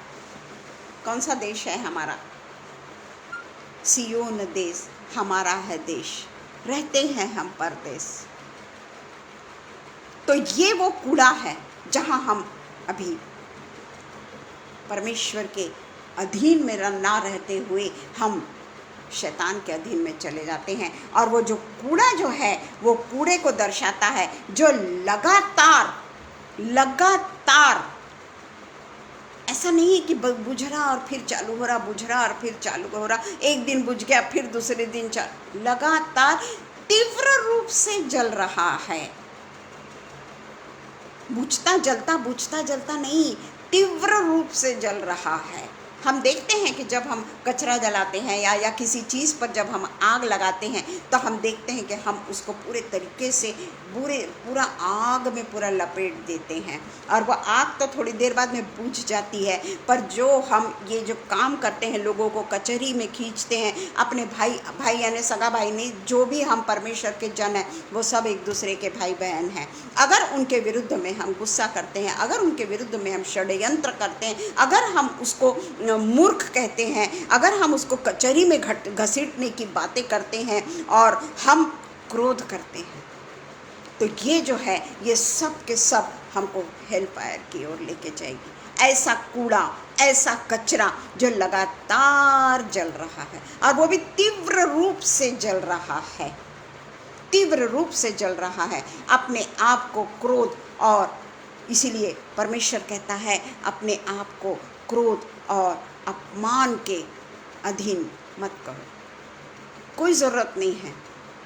कौन सा देश है हमारा? सियोन देश हमारा है देश, रहते हैं हम परदेश। तो ये वो कूड़ा है जहाँ हम अभी परमेश्वर के अधीन में ना रहते हुए हम शैतान के अधीन में चले जाते हैं। और वो जो कूड़ा जो है, वो कूड़े को दर्शाता है जो लगातार, ऐसा नहीं है कि बुझ रहा और फिर चालू हो रहा, बुझ रहा और फिर चालू हो रहा, एक दिन बुझ गया फिर दूसरे दिन चालू, लगातार तीव्र रूप से जल रहा है। बुझता जलता नहीं, तीव्र रूप से जल रहा है। हम देखते हैं कि जब हम कचरा जलाते हैं या किसी चीज़ पर जब हम आग लगाते हैं, तो हम देखते हैं कि हम उसको पूरे तरीके से पूरा आग में पूरा लपेट देते हैं, और वह आग तो थोड़ी देर बाद में बुझ जाती है। पर जो हम ये जो काम करते हैं, लोगों को कचहरी में खींचते हैं, अपने भाई यानी सगा भाई नहीं, जो भी हम परमेश्वर के जन हैं, वो सब एक दूसरे के भाई बहन हैं। अगर उनके विरुद्ध में हम गुस्सा करते हैं, अगर उनके विरुद्ध में हम षड्यंत्र करते हैं, अगर हम उसको मूर्ख कहते हैं, अगर हम उसको कचहरी में घसीटने की बातें करते हैं और हम क्रोध करते हैं, तो ये जो है, ये सब के सब हमको हेल फायर की ओर लेके जाएगी। ऐसा कूड़ा, ऐसा कचरा जो लगातार जल रहा है, और वो भी तीव्र रूप से जल रहा है, तीव्र रूप से जल रहा है। अपने आप को क्रोध, और इसीलिए परमेश्वर कहता है अपने आप को क्रोध और अपमान के अधीन मत करो। कोई ज़रूरत नहीं है।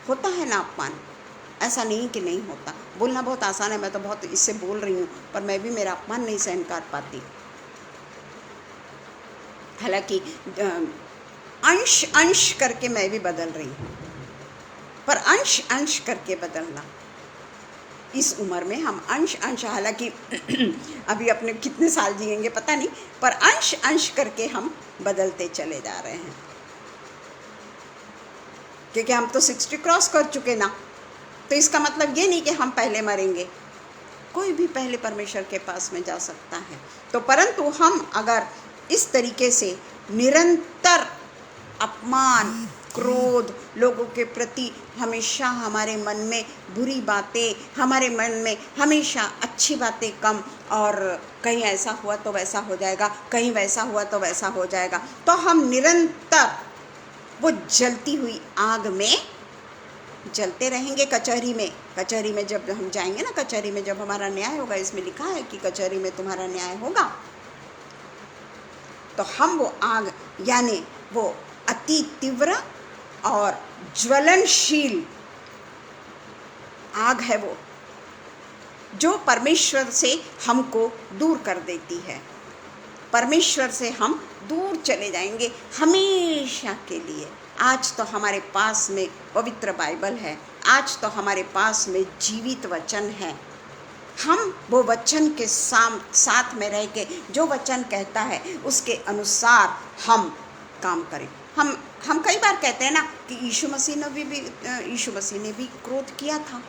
होता है ना अपमान, ऐसा नहीं कि नहीं होता। बोलना बहुत आसान है, मैं तो बहुत इससे बोल रही हूँ, पर मैं भी मेरा अपमान नहीं सहन कर पाती। हालांकि अंश करके मैं भी बदल रही हूँ, पर अंश करके बदलना, इस उम्र में हम अंश, हालांकि अभी अपने कितने साल जिएंगे पता नहीं, पर अंश करके हम बदलते चले जा रहे हैं, क्योंकि हम तो 60 क्रॉस कर चुके ना। तो इसका मतलब ये नहीं कि हम पहले मरेंगे। कोई भी पहले परमेश्वर के पास में जा सकता है। तो परंतु हम अगर इस तरीके से निरंतर अपमान, क्रोध, लोगों के प्रति हमेशा हमारे मन में बुरी बातें, हमारे मन में हमेशा अच्छी बातें कम, और कहीं ऐसा हुआ तो वैसा हो जाएगा, कहीं वैसा हुआ तो वैसा हो जाएगा, तो हम निरंतर वो जलती हुई आग में जलते रहेंगे। कचहरी में जब हम जाएंगे ना, कचहरी में जब हमारा न्याय होगा, इसमें लिखा है कि कचहरी में तुम्हारा न्याय होगा, तो हम वो आग, यानी वो अति तीव्र और ज्वलनशील आग है, वो जो परमेश्वर से हमको दूर कर देती है। परमेश्वर से हम दूर चले जाएंगे हमेशा के लिए। आज तो हमारे पास में पवित्र बाइबल है, आज तो हमारे पास में जीवित वचन है। हम वो वचन के साथ में रह के जो वचन कहता है उसके अनुसार हम काम करें। हम कई बार कहते हैं ना कि यीशु मसीह ने भी क्रोध किया था,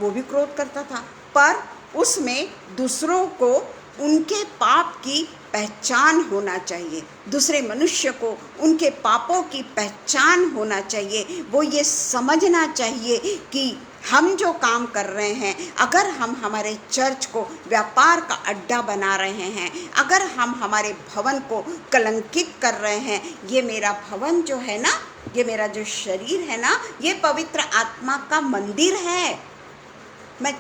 वो भी क्रोध करता था, पर उसमें दूसरों को उनके पाप की पहचान होना चाहिए, दूसरे मनुष्य को उनके पापों की पहचान होना चाहिए। वो ये समझना चाहिए कि हम जो काम कर रहे हैं, अगर हम हमारे चर्च को व्यापार का अड्डा बना रहे हैं, अगर हम हमारे भवन को कलंकित कर रहे हैं, ये मेरा भवन जो है ना, ये मेरा जो शरीर है ना, ये पवित्र आत्मा का मंदिर है। मैं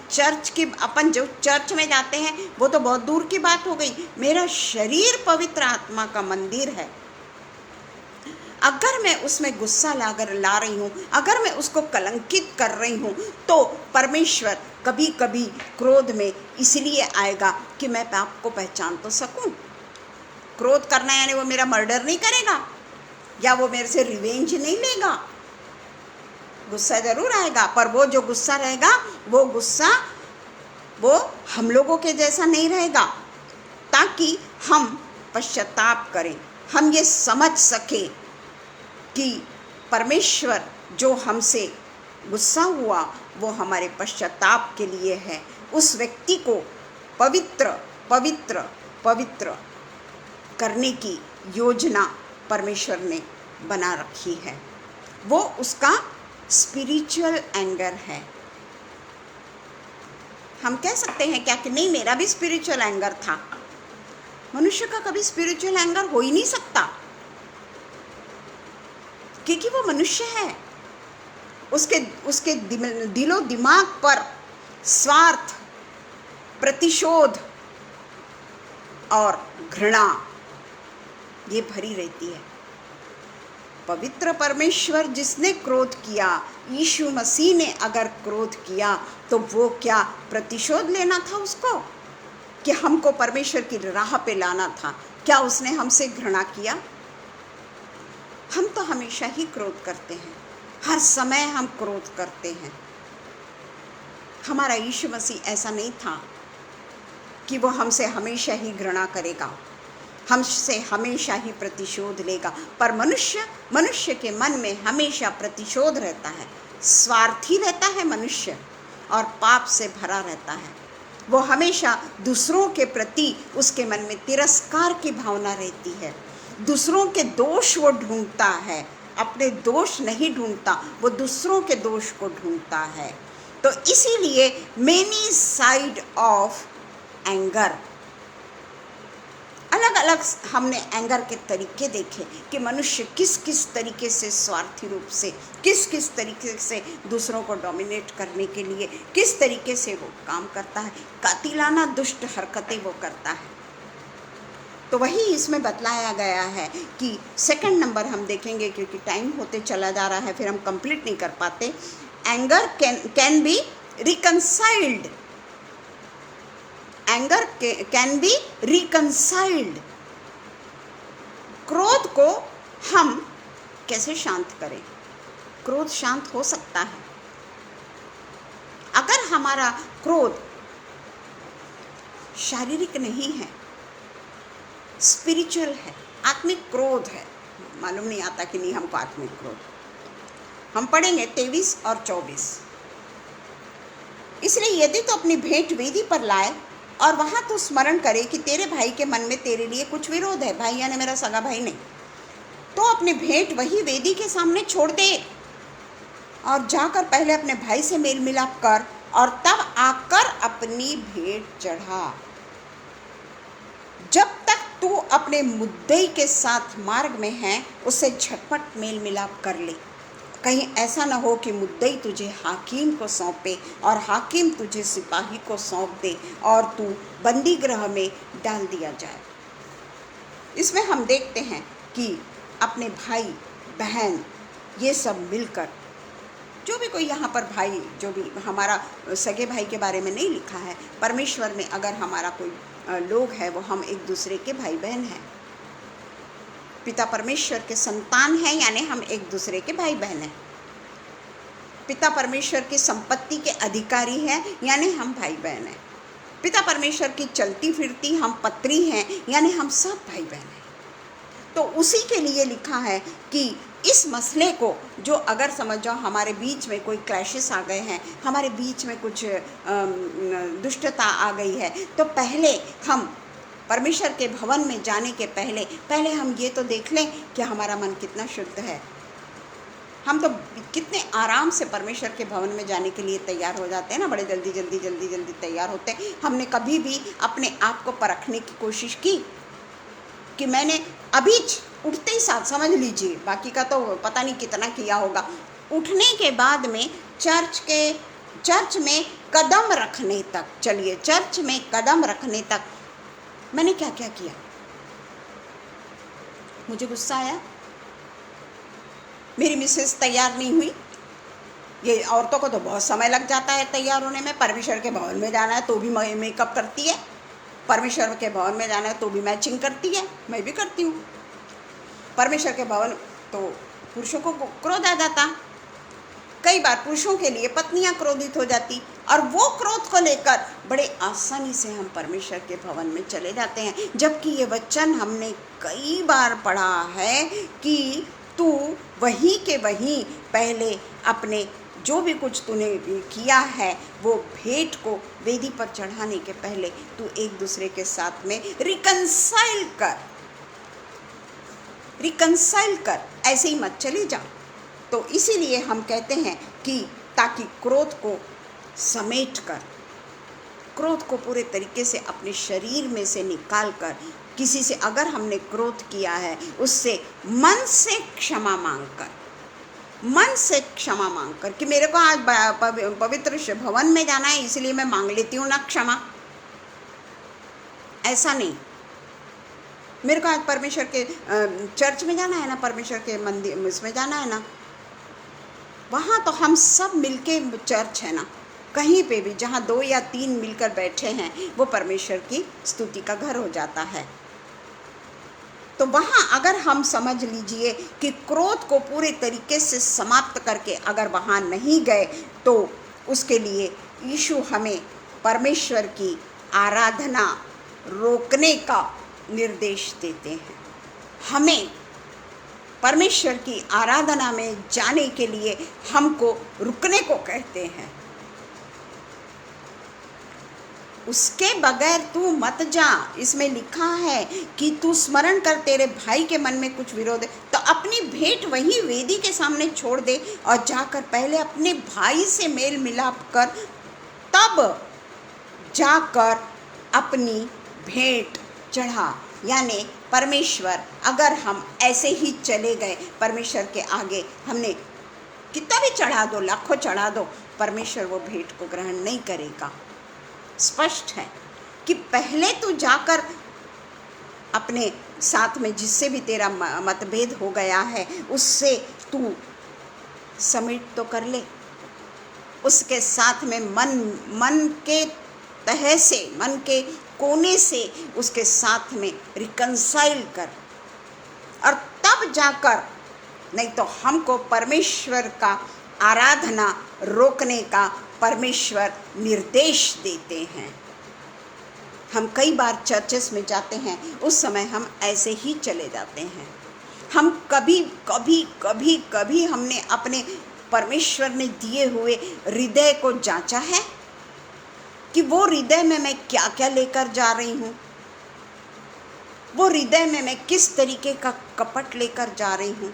अपन जो चर्च में जाते हैं वो तो बहुत दूर की बात हो गई, मेरा शरीर पवित्र आत्मा का मंदिर है। अगर मैं उसमें गुस्सा ला रही हूँ, अगर मैं उसको कलंकित कर रही हूँ, तो परमेश्वर कभी कभी क्रोध में इसलिए आएगा कि मैं पाप को पहचान तो सकूँ। क्रोध करना यानी वो मेरा मर्डर नहीं करेगा या वो मेरे से रिवेंज नहीं लेगा। गुस्सा जरूर आएगा, पर वो जो गुस्सा रहेगा वो गुस्सा वो हम लोगों के जैसा नहीं रहेगा, ताकि हम पश्चाताप करें, हम ये समझ सकें कि परमेश्वर जो हमसे गुस्सा हुआ वो हमारे पश्चाताप के लिए है। उस व्यक्ति को पवित्र पवित्र पवित्र करने की योजना परमेश्वर ने बना रखी है। वो उसका स्पिरिचुअल एंगर है। हम कह सकते हैं क्या कि नहीं, मेरा भी स्पिरिचुअल एंगर था। मनुष्य का कभी स्पिरिचुअल एंगर हो ही नहीं सकता, क्योंकि वो मनुष्य है। उसके दिलो दिमाग पर स्वार्थ, प्रतिशोध और घृणा ये भरी रहती है। पवित्र परमेश्वर जिसने क्रोध किया, यीशु मसीह ने अगर क्रोध किया, तो वो क्या प्रतिशोध लेना था उसको, कि हमको परमेश्वर की राह पे लाना था? क्या उसने हमसे घृणा किया? हम तो हमेशा ही क्रोध करते हैं, हर समय हम क्रोध करते हैं। हमारा यीशु मसीह ऐसा नहीं था कि वो हमसे हमेशा ही घृणा करेगा, हमसे हमेशा ही प्रतिशोध लेगा। पर मनुष्य के मन में हमेशा प्रतिशोध रहता है, स्वार्थी रहता है मनुष्य और पाप से भरा रहता है। वो हमेशा दूसरों के प्रति उसके मन में तिरस्कार की भावना रहती है, दूसरों के दोष वो ढूंढता है, अपने दोष नहीं ढूंढता, वो दूसरों के दोष को ढूंढता है। तो इसीलिए मेनी साइड ऑफ एंगर, अलग अलग हमने एंगर के तरीके देखे कि मनुष्य किस किस तरीके से स्वार्थी रूप से, किस किस तरीके से दूसरों को डोमिनेट करने के लिए किस तरीके से वो काम करता है, कातिलाना दुष्ट हरकतें वो करता है। तो वही इसमें बतलाया गया है कि सेकंड नंबर हम देखेंगे, क्योंकि टाइम होते चला जा रहा है, फिर हम कंप्लीट नहीं कर पाते। Anger can be reconciled, anger can be reconciled. क्रोध को हम कैसे शांत करें? क्रोध शांत हो सकता है अगर हमारा क्रोध शारीरिक नहीं है, स्पिरिचुअल है, आत्मिक क्रोध है। मालूम नहीं आता कि नहीं हमको आत्मिक क्रोध। हम पढ़ेंगे 23 और 24। इसलिए यदि तो अपनी भेंट वेदी पर लाए और वहाँ तो स्मरण करे कि तेरे भाई के मन में तेरे लिए कुछ विरोध है, भाई यानी मेरा सगा भाई नहीं, तो अपनी भेंट वही वेदी के सामने छोड़ दे और जाकर पहले अपने भाई से मेल मिलाप कर और तब आकर अपनी भेंट चढ़ा। जब तक तू अपने मुद्दई के साथ मार्ग में है, उससे झटपट मेल मिलाप कर ले। कहीं ऐसा ना हो कि मुद्दई तुझे हाकिम को सौंपे और हाकिम तुझे सिपाही को सौंप दे और तू बंदी गृह में डाल दिया जाए। इसमें हम देखते हैं कि अपने भाई बहन ये सब मिलकर जो भी कोई यहाँ पर भाई, जो भी हमारा सगे भाई के बारे में नहीं लिखा है, परमेश्वर में अगर हमारा कोई लोग है वो हम एक दूसरे के भाई बहन हैं। पिता परमेश्वर के संतान हैं, यानी हम एक दूसरे के भाई बहन हैं। पिता परमेश्वर की संपत्ति के अधिकारी हैं, यानी हम भाई बहन हैं। पिता परमेश्वर की चलती फिरती हम पत्री हैं, यानी हम सब भाई बहन हैं। तो उसी के लिए लिखा है कि इस मसले को, जो अगर समझ जाओ हमारे बीच में कोई क्लैशेस आ गए हैं, हमारे बीच में कुछ दुष्टता आ गई है, तो पहले हम परमेश्वर के भवन में जाने के पहले हम ये तो देख लें कि हमारा मन कितना शुद्ध है। हम तो कितने आराम से परमेश्वर के भवन में जाने के लिए तैयार हो जाते हैं ना, बड़े जल्दी तैयार होते हैं। हमने कभी भी अपने आप को परखने की कोशिश की कि मैंने अभी उठते ही साथ, समझ लीजिए, बाकी का तो पता नहीं कितना किया होगा, उठने के बाद में चर्च में कदम रखने तक, चलिए चर्च में कदम रखने तक मैंने क्या क्या किया। मुझे गुस्सा आया, मेरी मिसेस तैयार नहीं हुई। ये औरतों को तो बहुत समय लग जाता है तैयार होने में। परमेश्वर के भवन में जाना है तो भी मेकअप करती है, परमेश्वर के भवन में जाना है तो भी मैचिंग करती है, मैं भी करती हूँ। परमेश्वर के भवन तो पुरुषों को क्रोध आ जाता, कई बार पुरुषों के लिए पत्नियां क्रोधित हो जाती, और वो क्रोध को लेकर बड़े आसानी से हम परमेश्वर के भवन में चले जाते हैं। जबकि ये वचन हमने कई बार पढ़ा है कि तू वहीं के वहीं पहले अपने जो भी कुछ तूने किया है वो भेंट को वेदी पर चढ़ाने के पहले तू एक दूसरे के साथ में रिकंसाइल कर, ऐसे ही मत चले जा। तो इसीलिए हम कहते हैं कि ताकि क्रोध को समेट कर, क्रोध को पूरे तरीके से अपने शरीर में से निकाल कर, किसी से अगर हमने क्रोध किया है उससे मन से क्षमा मांगकर कि मेरे को आज पवित्र भवन में जाना है इसलिए मैं मांग लेती हूँ ना क्षमा, ऐसा नहीं। मेरे को आज परमेश्वर के चर्च में जाना है ना, परमेश्वर के मंदिर इसमें जाना है ना, वहाँ तो हम सब मिलके, चर्च है ना, कहीं पे भी जहाँ 2 या 3 मिलकर बैठे हैं वो परमेश्वर की स्तुति का घर हो जाता है। तो वहाँ अगर हम समझ लीजिए कि क्रोध को पूरे तरीके से समाप्त करके अगर वहाँ नहीं गए तो उसके लिए यीशु हमें परमेश्वर की आराधना रोकने का निर्देश देते हैं। हमें परमेश्वर की आराधना में जाने के लिए हमको रुकने को कहते हैं। उसके बगैर तू मत जा। इसमें लिखा है कि तू स्मरण कर तेरे भाई के मन में कुछ विरोध है तो अपनी भेंट वहीं वेदी के सामने छोड़ दे और जाकर पहले अपने भाई से मेल मिलाप कर, तब जाकर अपनी भेंट चढ़ा। यानी परमेश्वर, अगर हम ऐसे ही चले गए परमेश्वर के आगे, हमने कितना भी चढ़ा दो, लाखों चढ़ा दो, परमेश्वर वो भेंट को ग्रहण नहीं करेगा। स्पष्ट है कि पहले तू जाकर अपने साथ में जिससे भी तेरा मतभेद हो गया है उससे तू समेट तो कर ले, उसके साथ में मन के तह से, मन के कोने से उसके साथ में रिकंसाइल कर, और तब जाकर, नहीं तो हमको परमेश्वर का आराधना रोकने का परमेश्वर निर्देश देते हैं। हम कई बार चर्चेस में जाते हैं, उस समय हम ऐसे ही चले जाते हैं। हम कभी हमने अपने परमेश्वर ने दिए हुए हृदय को जांचा है कि वो हृदय में मैं क्या क्या लेकर जा रही हूँ, वो हृदय में मैं किस तरीके का कपट लेकर जा रही हूँ,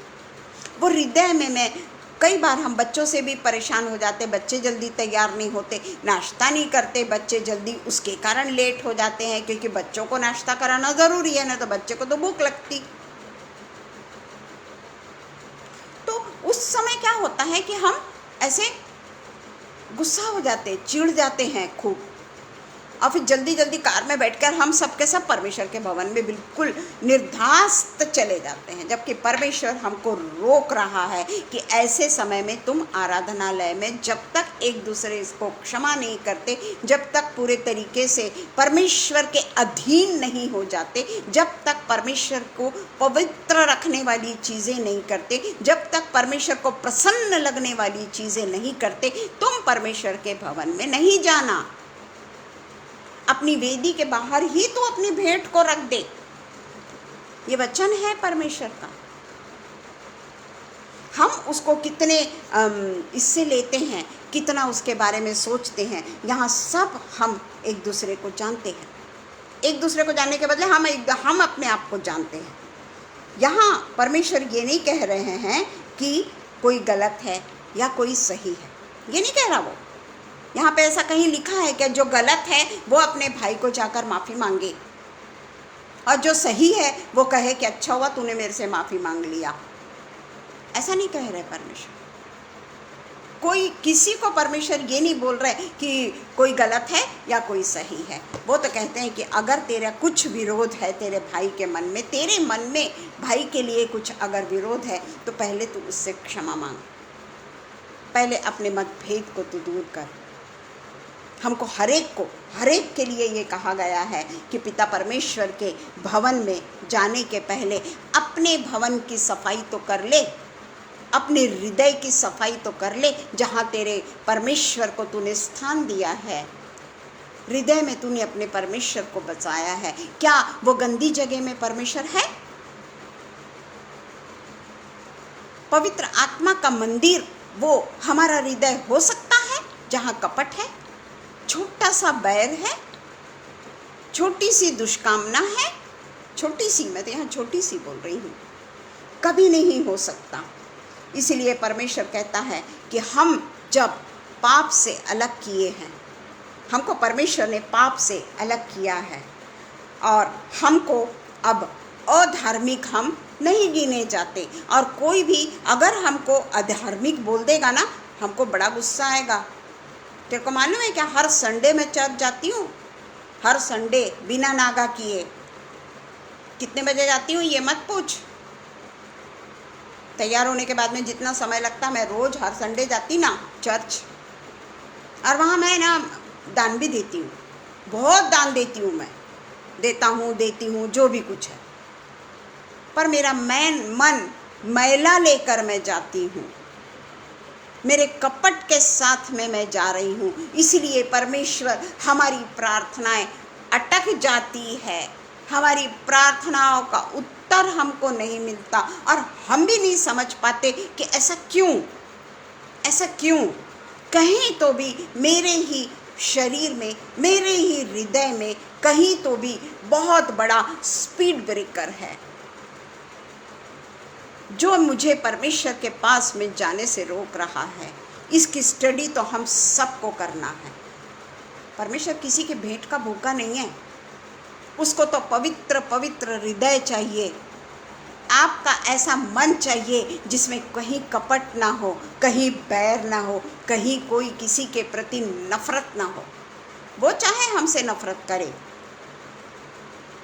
वो हृदय में मैं, कई बार हम बच्चों से भी परेशान हो जाते, बच्चे जल्दी तैयार नहीं होते, नाश्ता नहीं करते बच्चे जल्दी, उसके कारण लेट हो जाते हैं, क्योंकि बच्चों को नाश्ता कराना ज़रूरी है ना, तो बच्चे को तो भूख लगती। तो उस समय क्या होता है कि हम ऐसे गुस्सा हो जाते, चिढ़ जाते हैं खूब, और फिर जल्दी जल्दी कार में बैठकर हम सबके सब परमेश्वर के भवन में बिल्कुल निर्धास्त चले जाते हैं, जबकि परमेश्वर हमको रोक रहा है कि ऐसे समय में तुम आराधनालय में जब तक एक दूसरे को क्षमा नहीं करते, जब तक पूरे तरीके से परमेश्वर के अधीन नहीं हो जाते, जब तक परमेश्वर को पवित्र रखने वाली चीज़ें नहीं करते, जब तक परमेश्वर को प्रसन्न लगने वाली चीज़ें नहीं करते, तुम परमेश्वर के भवन में नहीं जाना। अपनी वेदी के बाहर ही तो अपनी भेंट को रख दे, ये वचन है परमेश्वर का। हम उसको कितने इससे लेते हैं, कितना उसके बारे में सोचते हैं। यहाँ सब हम एक दूसरे को जानते हैं, एक दूसरे को जानने के बदले हम अपने आप को जानते हैं। यहाँ परमेश्वर ये नहीं कह रहे हैं कि कोई गलत है या कोई सही है, ये नहीं कह रहा वो। यहाँ पे ऐसा कहीं लिखा है कि जो गलत है वो अपने भाई को जाकर माफ़ी मांगे, और जो सही है वो कहे कि अच्छा हुआ तूने मेरे से माफ़ी मांग लिया। ऐसा नहीं कह रहे परमेश्वर। कोई किसी को परमेश्वर ये नहीं बोल रहे कि कोई गलत है या कोई सही है। वो तो कहते हैं कि अगर तेरा कुछ विरोध है तेरे भाई के मन में, तेरे मन में भाई के लिए कुछ अगर विरोध है, तो पहले तू उससे क्षमा मांग, पहले अपने मतभेद को तू दूर कर। हमको हर एक के लिए ये कहा गया है कि पिता परमेश्वर के भवन में जाने के पहले अपने भवन की सफाई तो कर ले, अपने हृदय की सफाई तो कर ले, जहाँ तेरे परमेश्वर को तूने स्थान दिया है। हृदय में तूने अपने परमेश्वर को बचाया है। क्या वो गंदी जगह में परमेश्वर है? पवित्र आत्मा का मंदिर वो हमारा हृदय हो सकता है जहाँ कपट है, छोटा सा बैर है, छोटी सी दुष्कामना है, छोटी सी, मैं तो यहाँ छोटी सी बोल रही हूँ, कभी नहीं हो सकता। इसलिए परमेश्वर कहता है कि हम जब पाप से अलग किए हैं, हमको परमेश्वर ने पाप से अलग किया है, और हमको अब अधार्मिक हम नहीं गिने जाते। और कोई भी अगर हमको अधार्मिक बोल देगा ना, हमको बड़ा गुस्सा आएगा। तेरे को मालूम है क्या, हर संडे मैं चर्च जाती हूँ, हर संडे बिना नागा किए। कितने बजे जाती हूँ ये मत पूछ, तैयार होने के बाद में जितना समय लगता, मैं रोज़ हर संडे जाती ना चर्च, और वहाँ मैं ना दान भी देती हूँ, बहुत दान देती हूँ, मैं देती हूँ जो भी कुछ है। पर मेरा मन मैला लेकर मैं जाती हूँ, मेरे कपट के साथ में मैं जा रही हूँ। इसलिए परमेश्वर हमारी प्रार्थनाएं अटक जाती है, हमारी प्रार्थनाओं का उत्तर हमको नहीं मिलता, और हम भी नहीं समझ पाते कि ऐसा क्यों। कहीं तो भी मेरे ही शरीर में, मेरे ही हृदय में कहीं तो भी बहुत बड़ा स्पीड ब्रेकर है, जो मुझे परमेश्वर के पास में जाने से रोक रहा है। इसकी स्टडी तो हम सबको करना है। परमेश्वर किसी के भेंट का भूखा नहीं है, उसको तो पवित्र पवित्र हृदय चाहिए। आपका ऐसा मन चाहिए जिसमें कहीं कपट ना हो, कहीं बैर ना हो, कहीं कोई किसी के प्रति नफरत ना हो। वो चाहे हमसे नफरत करे,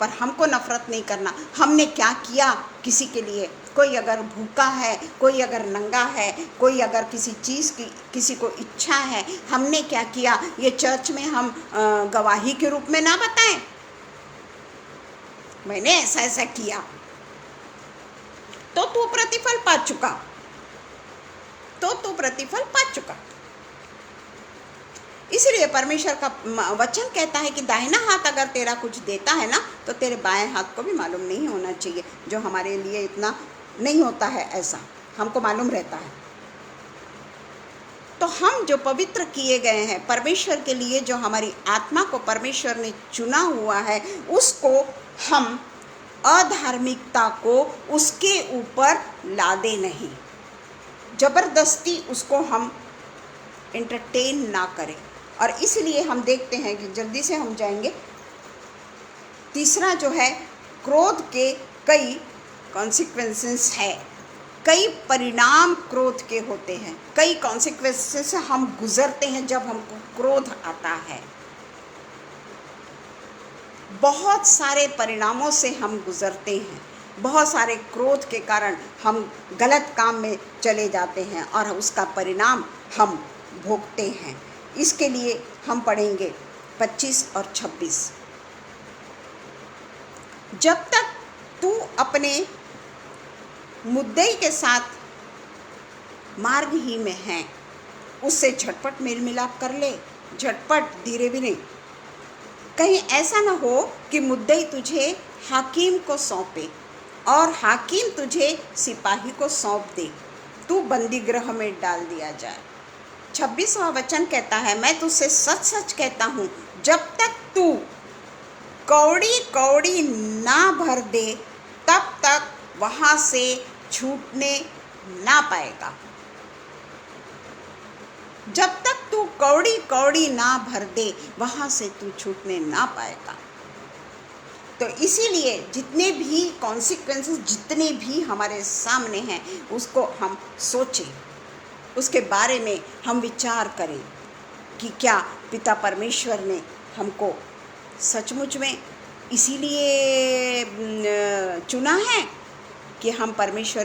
पर हमको नफरत नहीं करना। हमने क्या किया किसी के लिए? कोई अगर भूखा है, कोई अगर नंगा है, कोई अगर किसी चीज़ की किसी को इच्छा है, हमने क्या किया? ये चर्च में हम गवाही के रूप में ना बताएं, मैंने ऐसा ऐसा किया, तो तू प्रतिफल पा चुका। इसलिए परमेश्वर का वचन कहता है कि दाहिना हाथ अगर तेरा कुछ देता है ना, तो तेरे बाएं हाथ को भी मालूम नहीं होना चाहिए। जो हमारे लिए इतना नहीं होता है, ऐसा हमको मालूम रहता है। तो हम जो पवित्र किए गए हैं परमेश्वर के लिए, जो हमारी आत्मा को परमेश्वर ने चुना हुआ है, उसको हम अधार्मिकता को उसके ऊपर लादे नहीं, ज़बरदस्ती उसको हम एंटरटेन ना करें। और इसलिए हम देखते हैं कि जल्दी से हम जाएंगे, तीसरा जो है, क्रोध के कई कॉन्सिक्वेंसेस है, कई परिणाम क्रोध के होते हैं, कई कॉन्सिक्वेंसेस से हम गुजरते हैं जब हमको क्रोध आता है। बहुत सारे परिणामों से हम गुजरते हैं, बहुत सारे क्रोध के कारण हम गलत काम में चले जाते हैं और उसका परिणाम हम भोगते हैं। इसके लिए हम पढ़ेंगे 25 और 26। जब तक तू अपने मुद्दई के साथ मार्ग ही में है, उससे झटपट मेल मिलाप कर ले, झटपट, धीरे भी नहीं। कहीं ऐसा न हो कि मुद्दई तुझे हाकिम को सौंपे और हाकिम तुझे सिपाही को सौंप दे, तू बंदी गृह में डाल दिया जाए। 26वां वचन कहता है, मैं तुझसे सच सच कहता हूँ, जब तक तू कौड़ी कौड़ी ना भर दे, तब तक वहाँ से छूटने ना पाएगा। जब तक तू कौड़ी कौड़ी ना भर दे, वहाँ से तू छूटने ना पाएगा। तो इसीलिए जितने भी कॉन्सिक्वेंसेस, जितने भी हमारे सामने हैं, उसको हम सोचें, उसके बारे में हम विचार करें कि क्या पिता परमेश्वर ने हमको सचमुच में इसीलिए चुना है कि हम परमेश्वर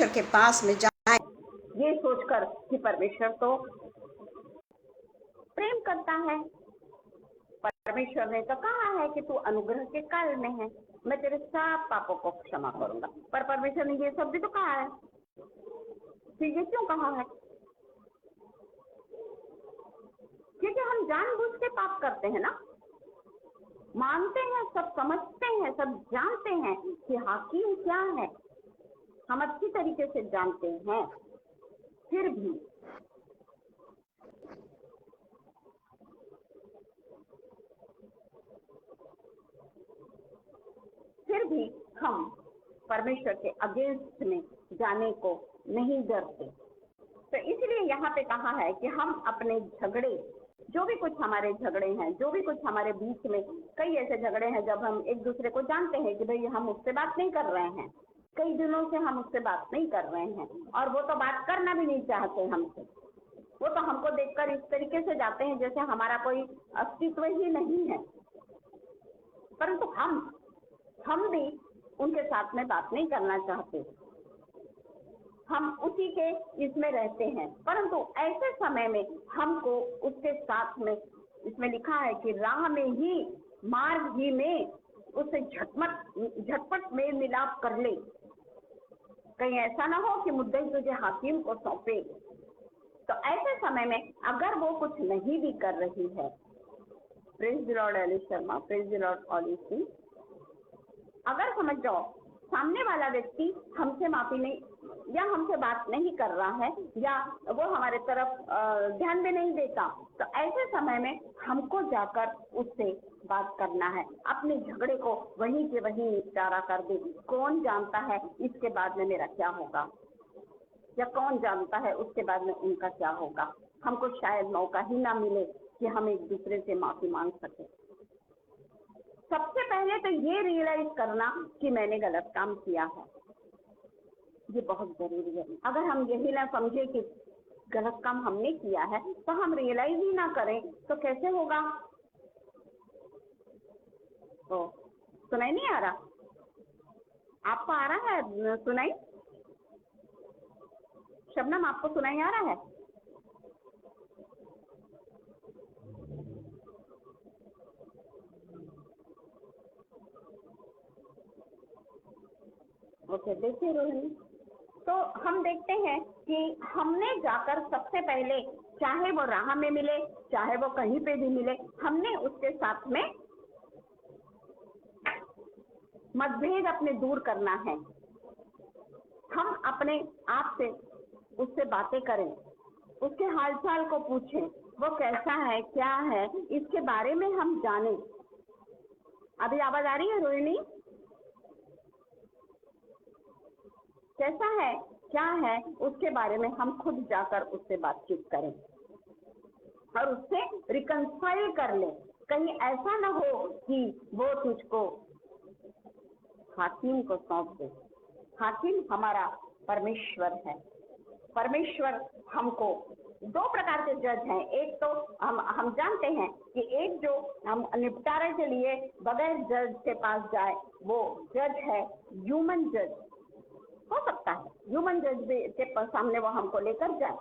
के पास में जाएं, ये सोचकर कि परमेश्वर तो प्रेम करता है। परमेश्वर ने तो कहा है कि तू अनुग्रह के काल में है, मैं तेरे सब पापों को क्षमा करूंगा। पर परमेश्वर ने ये सब भी तो कहा है, फिर ये क्यों कहा है? क्योंकि हम जानबूझ के पाप करते हैं ना, मानते हैं, सब समझते हैं, सब जानते हैं कि हाकिम क्या है, हम अच्छी तरीके से जानते हैं, फिर भी हम परमेश्वर के अगेंस्ट में जाने को नहीं डरते। तो इसलिए यहाँ पे कहा है कि हम अपने झगड़े, जो भी कुछ हमारे झगड़े हैं, जो भी कुछ हमारे बीच में, कई ऐसे झगड़े हैं जब हम एक दूसरे को जानते हैं कि भाई हम उससे बात नहीं कर रहे हैं, कई दिनों से हम उससे बात नहीं कर रहे हैं और वो तो बात करना भी नहीं चाहते हमसे, वो तो हमको देखकर इस तरीके से जाते हैं जैसे हमारा कोई अस्तित्व ही नहीं है। परंतु हम भी उनके साथ में बात नहीं करना चाहते, हम उसी के इसमें रहते हैं। परंतु ऐसे समय में हमको उसके साथ में, इसमें लिखा है कि राह में ही, मार्ग ही में उससे झटपट मेल मिलाप कर ले। कहीं ऐसा ना हो कि मुद्दई तुझे हाकिम को सौंपे। तो ऐसे समय में अगर वो कुछ नहीं भी कर रही है, praise the lord Ellie Sharma, praise the lord Ollie Singh, अगर समझ जाओ सामने वाला व्यक्ति हमसे माफी नहीं या हमसे बात नहीं कर रहा है या वो हमारे तरफ ध्यान भी नहीं देता, तो ऐसे समय में हमको जाकर उससे बात करना है, अपने झगड़े को वहीं के वहीं निपटारा कर दे। कौन जानता है इसके बाद में मेरा क्या होगा, या कौन जानता है उसके बाद में उनका क्या होगा। हमको शायद मौका ही ना मिले कि हम एक दूसरे से माफी मांग सके। सबसे पहले तो ये रियलाइज करना कि मैंने गलत काम किया है, ये बहुत जरूरी है। अगर हम यही ना समझे कि गलत काम हमने किया है, तो हम रियलाइज ही ना करें तो कैसे होगा? तो सुनाई नहीं आ रहा? आपको आ रहा है सुनाई? शबनम, आपको सुनाई आ रहा है? ओके, देखिए रोहिणी, तो हम देखते हैं कि हमने जाकर सबसे पहले, चाहे वो राह में मिले, चाहे वो कहीं पे भी मिले, हमने उसके साथ में मतभेद अपने दूर करना है। हम अपने आप से उससे बातें करें, उसके हालचाल को पूछें, वो कैसा है, क्या है, इसके बारे में हम जानें। अभी आवाज आ रही है रोहिणी? कैसा है, क्या है, उसके बारे में हम खुद जाकर उससे बातचीत करें और उससे रिकंसाइल कर लें। कहीं ऐसा ना हो कि वो तुझको हाकिम को सौंप दे। हाकिम हमारा परमेश्वर है, परमेश्वर हमको दो प्रकार के जज हैं। एक तो हम जानते हैं कि एक जो हम निपटारे के लिए बगैर जज के पास जाए वो जज है ह्यूमन जज। हो सकता है ह्यूमन जज भी के सामने वो हमको लेकर जाए।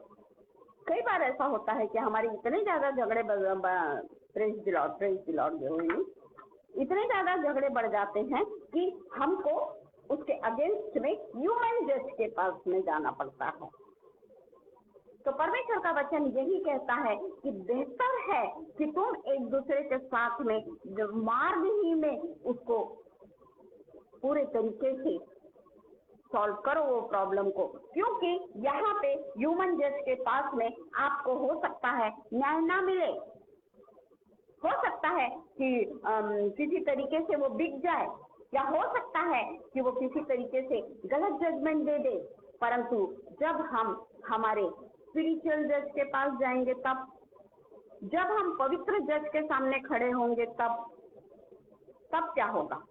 कई बार ऐसा होता है कि हमारे इतने ज्यादा झगड़े प्रेज द लॉर्ड जो हुई इतने ज्यादा झगड़े बढ़ जाते हैं कि हमको उसके अगेंस्ट में ह्यूमन जज के पास में जाना पड़ता है। तो परमेश्वर का वचन यही कहता है कि बेहतर है कि तुम एक दूसरे के साथ में मार्ग ही में उसको पूरे तरीके से सॉल्व करो वो प्रॉब्लम को, क्योंकि यहाँ पे ह्यूमन जज के पास में आपको हो सकता है न्याय ना मिले, हो सकता है कि किसी तरीके से वो बिक जाए, या हो सकता है कि वो किसी तरीके से गलत जजमेंट दे दे। परंतु जब हम हमारे स्पिरिचुअल जज के पास जाएंगे, तब जब हम पवित्र जज के सामने खड़े होंगे, तब क्या होगा?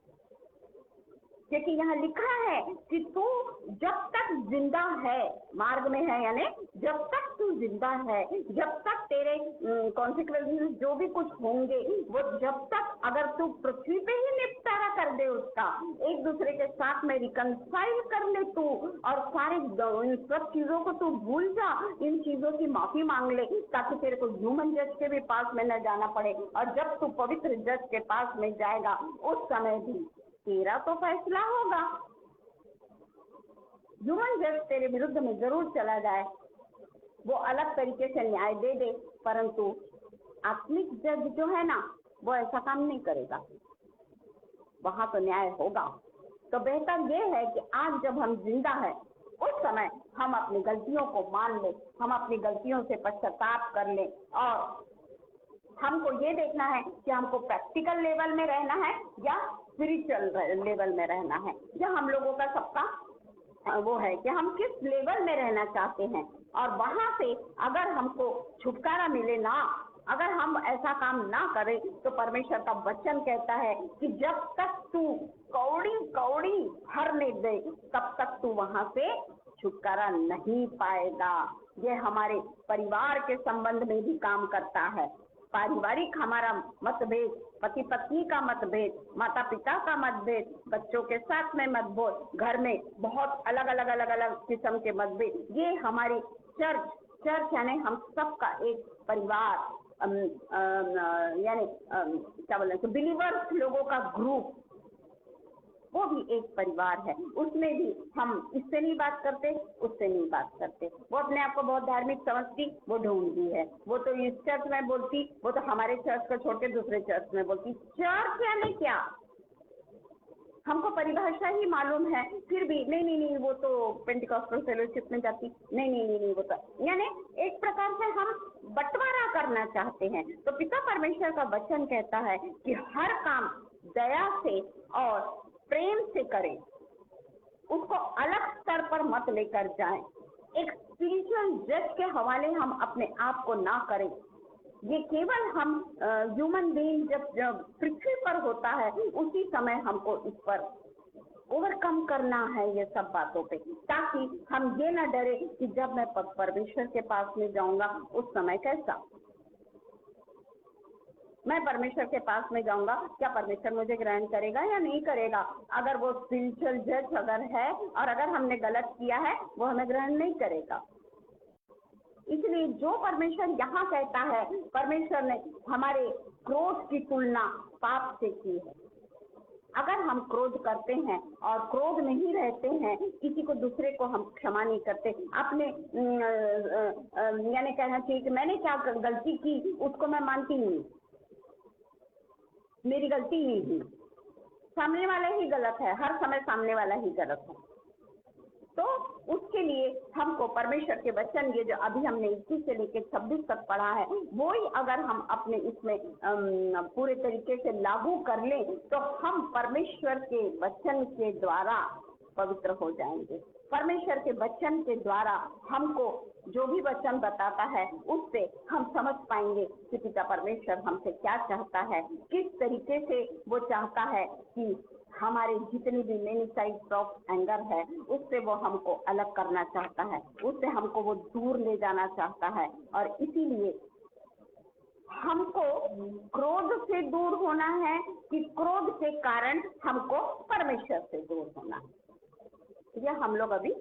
क्योंकि यहाँ लिखा है कि तू जब तक जिंदा है, मार्ग में है, यानी जब तक तू जिंदा है, जब तक तेरे कॉन्सिक्वेंसेस जो भी कुछ होंगे वो जब तक अगर तू पृथ्वी पे ही निपटारा कर दे उसका, एक दूसरे के साथ में रिकंसाइल कर ले तू, और सारे इन सब चीजों को तू भूल जा, इन चीजों की माफी मांग ले, ताकि तेरे को ह्यूमन जज के भी पास में न जाना पड़े। और जब तू पवित्र जज के पास में जाएगा उस समय भी तेरा तो फैसला होगा। ह्यूमन जज तेरे विरुद्ध में जरूर चला जाए, वो अलग तरीके से न्याय दे दे, परंतु आत्मिक जज जो है ना वो ऐसा काम नहीं करेगा, वहां तो न्याय होगा। तो बेहतर ये है कि आज जब हम जिंदा है उस समय हम अपनी गलतियों को मान लें, हम अपनी गलतियों से पश्चाताप कर लें, और हमको ये देखना है कि हमको प्रैक्टिकल लेवल में रहना है या स्पिरिचुअल लेवल में रहना है। या हम लोगों का सबका वो है कि हम किस लेवल में रहना चाहते हैं, और वहां से अगर हमको छुटकारा मिले ना, अगर हम ऐसा काम ना करें, तो परमेश्वर का वचन कहता है कि जब तक तू कौड़ी कौड़ी भरने दे तब तक तू वहां से छुटकारा नहीं पाएगा। ये हमारे परिवार के संबंध में भी काम करता है। पारिवारिक हमारा मतभेद, पति पत्नी का मतभेद, माता पिता का मतभेद, बच्चों के साथ में मतभेद, घर में बहुत अलग अलग किस्म के मतभेद, ये हमारी चर्च यानी हम सबका एक परिवार, यानी क्या बोलते हैं बिलीवर्स लोगों का ग्रुप, वो भी एक परिवार है। उसमें भी हम इससे नहीं बात करते, उससे नहीं बात करते। वो अपने आप को बहुत धार्मिक समझती, वो ढूंढती है, वो तो इस चर्च में बोलती, वो तो हमारे चर्च को छोड़ के दूसरे चर्च में बोलती। चर्च यानी क्या? हमको परिभाषा ही मालूम है, फिर भी नहीं वो तो पेंटिकॉस्टल फेलोशिप में जाती, नहीं वो तो यानी एक प्रकार से हम बंटवारा करना चाहते हैं। तो पिता परमेश्वर का वचन कहता है कि हर काम दया से और प्रेम से करें, उसको अलग स्तर पर मत लेकर जाएं। एक स्पिरिचुअल जज के हवाले हम अपने आप को ना करें। ये केवल हम ह्यूमन बीइंग जब पृथ्वी पर होता है उसी समय हमको इस पर ओवरकम करना है ये सब बातों पे, ताकि हम ये ना डरे कि जब मैं परमेश्वर के पास में जाऊंगा उस समय कैसा, मैं परमेश्वर के पास में जाऊंगा, क्या परमेश्वर मुझे ग्रहण करेगा या नहीं करेगा। अगर वो स्पिरिचुअल जज अगर है और अगर हमने गलत किया है वो हमें ग्रहण नहीं करेगा। इसलिए जो परमेश्वर यहाँ कहता है, परमेश्वर ने हमारे क्रोध की तुलना पाप से की है। अगर हम क्रोध करते हैं और क्रोध में ही रहते हैं, किसी को दूसरे को हम क्षमा नहीं करते, अपने यानी कहना चाहिए कि मैंने क्या गलती की उसको मैं मानती नहीं, मेरी गलती नहीं थी, सामने वाला ही गलत है, हर समय सामने वाला ही गलत है। तो उसके लिए हमको परमेश्वर के वचन ये जो अभी हमने 21 से लेकर 26 तक पढ़ा है, वो ही अगर हम अपने इसमें पूरे तरीके से लागू कर लें तो हम परमेश्वर के वचन के द्वारा पवित्र हो जाएंगे। परमेश्वर के वचन के द्वारा हमको जो भी वचन बताता है उससे हम समझ पाएंगे कि पिता परमेश्वर हमसे क्या चाहता है, किस तरीके से वो चाहता है कि हमारे जितनी भी मेनी साइड्स ऑफ एंगर है उससे वो हमको अलग करना चाहता है, उससे हमको वो दूर ले जाना चाहता है। और इसीलिए हमको क्रोध से दूर होना है कि क्रोध के कारण हमको परमेश्वर से दूर होना है, यह हम लोग अभी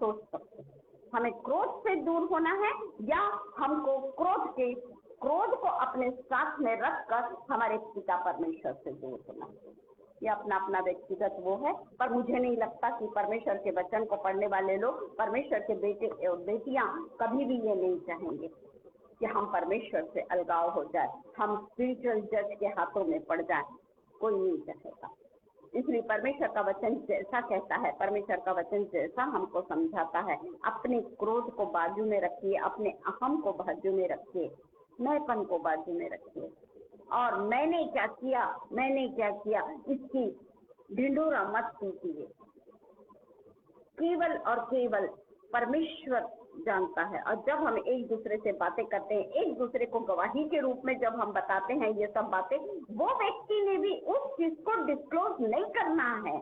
सोच सकते हैं। हमें क्रोध से दूर होना है या हमको क्रोध को अपने साथ में रखकर हमारे पिता परमेश्वर से दूर होना है। यह अपना अपना व्यक्तिगत वो है, पर मुझे नहीं लगता कि परमेश्वर के वचन को पढ़ने वाले लोग, परमेश्वर के बेटे और बेटियां कभी भी ये नहीं चाहेंगे कि हम परमेश्वर से अलगाव हो जाए, हम स्पिरिचुअल जज के हाथों में पड़ जाए, कोई नहीं चाहेगा। इसलिए परमेश्वर का वचन जैसा कहता है, परमेश्वर का वचन जैसा हमको समझाता है, अपने क्रोध को बाजू में रखिए, अपने अहम को बाजू में रखिए, मैंपन को बाजू में रखिए और मैंने क्या किया इसकी ढिंढोरा मत पीटिए। केवल और केवल परमेश्वर जानता है। और जब हम एक दूसरे से बातें करते हैं, एक दूसरे को गवाही के रूप में जब हम बताते हैं ये सब बातें, वो व्यक्ति ने भी उस चीज को डिस्क्लोज नहीं करना है,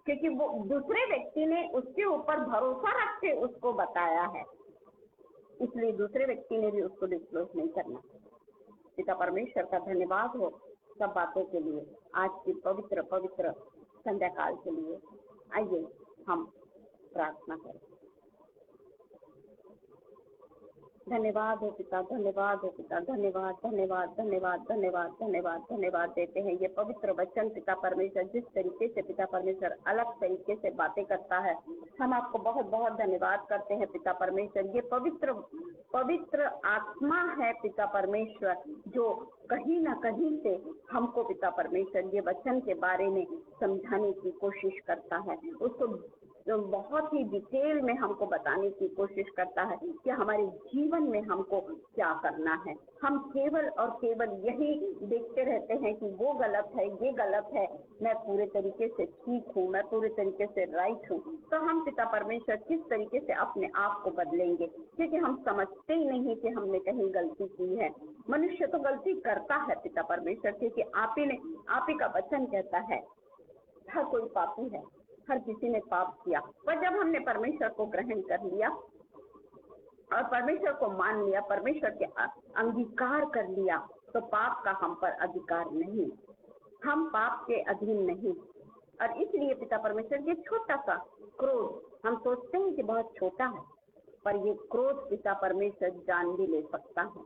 क्योंकि वो दूसरे व्यक्ति ने उसके ऊपर भरोसा रख के उसको बताया है, इसलिए दूसरे व्यक्ति ने भी उसको डिस्क्लोज नहीं करना। पिता परमेश्वर का धन्यवाद हो सब बातों के लिए, आज की पवित्र पवित्र संध्या काल के लिए। आइए हम प्रार्थना करें। धन्यवाद हो पिता, धन्यवाद हो पिता, धन्यवाद धन्यवाद धन्यवाद धन्यवाद धन्यवाद धन्यवाद देते हैं। ये पवित्र वचन पिता परमेश्वर जिस तरीके से पिता परमेश्वर अलग तरीके से बातें करता है, हम आपको बहुत बहुत धन्यवाद करते हैं पिता परमेश्वर। ये पवित्र पवित्र आत्मा है पिता परमेश्वर, जो कहीं ना कहीं से हमको पिता परमेश्वर ये वचन के बारे में समझाने की कोशिश करता है, उसको बहुत ही डिटेल में हमको बताने की कोशिश करता है कि हमारे जीवन में हमको क्या करना है। हम केवल और केवल यही देखते रहते हैं कि वो गलत है, ये गलत है, मैं पूरे तरीके से ठीक हूँ, मैं पूरे तरीके से राइट हूँ। तो हम पिता परमेश्वर किस तरीके से अपने आप को बदलेंगे, क्योंकि हम समझते ही नहीं कि हमने कहीं गलती की है। मनुष्य तो गलती करता है पिता परमेश्वर, क्योंकि आप ही का वचन कहता है हर कोई पापी है, हर किसी ने पाप किया। पर जब हमने परमेश्वर को ग्रहण कर लिया और परमेश्वर को मान लिया, परमेश्वर के अंगीकार कर लिया, तो पाप का हम पर अधिकार नहीं, हम पाप के अधीन नहीं। और इसलिए पिता परमेश्वर ये छोटा सा क्रोध, हम सोचते हैं कि बहुत छोटा है, पर ये क्रोध पिता परमेश्वर जान भी ले सकता है,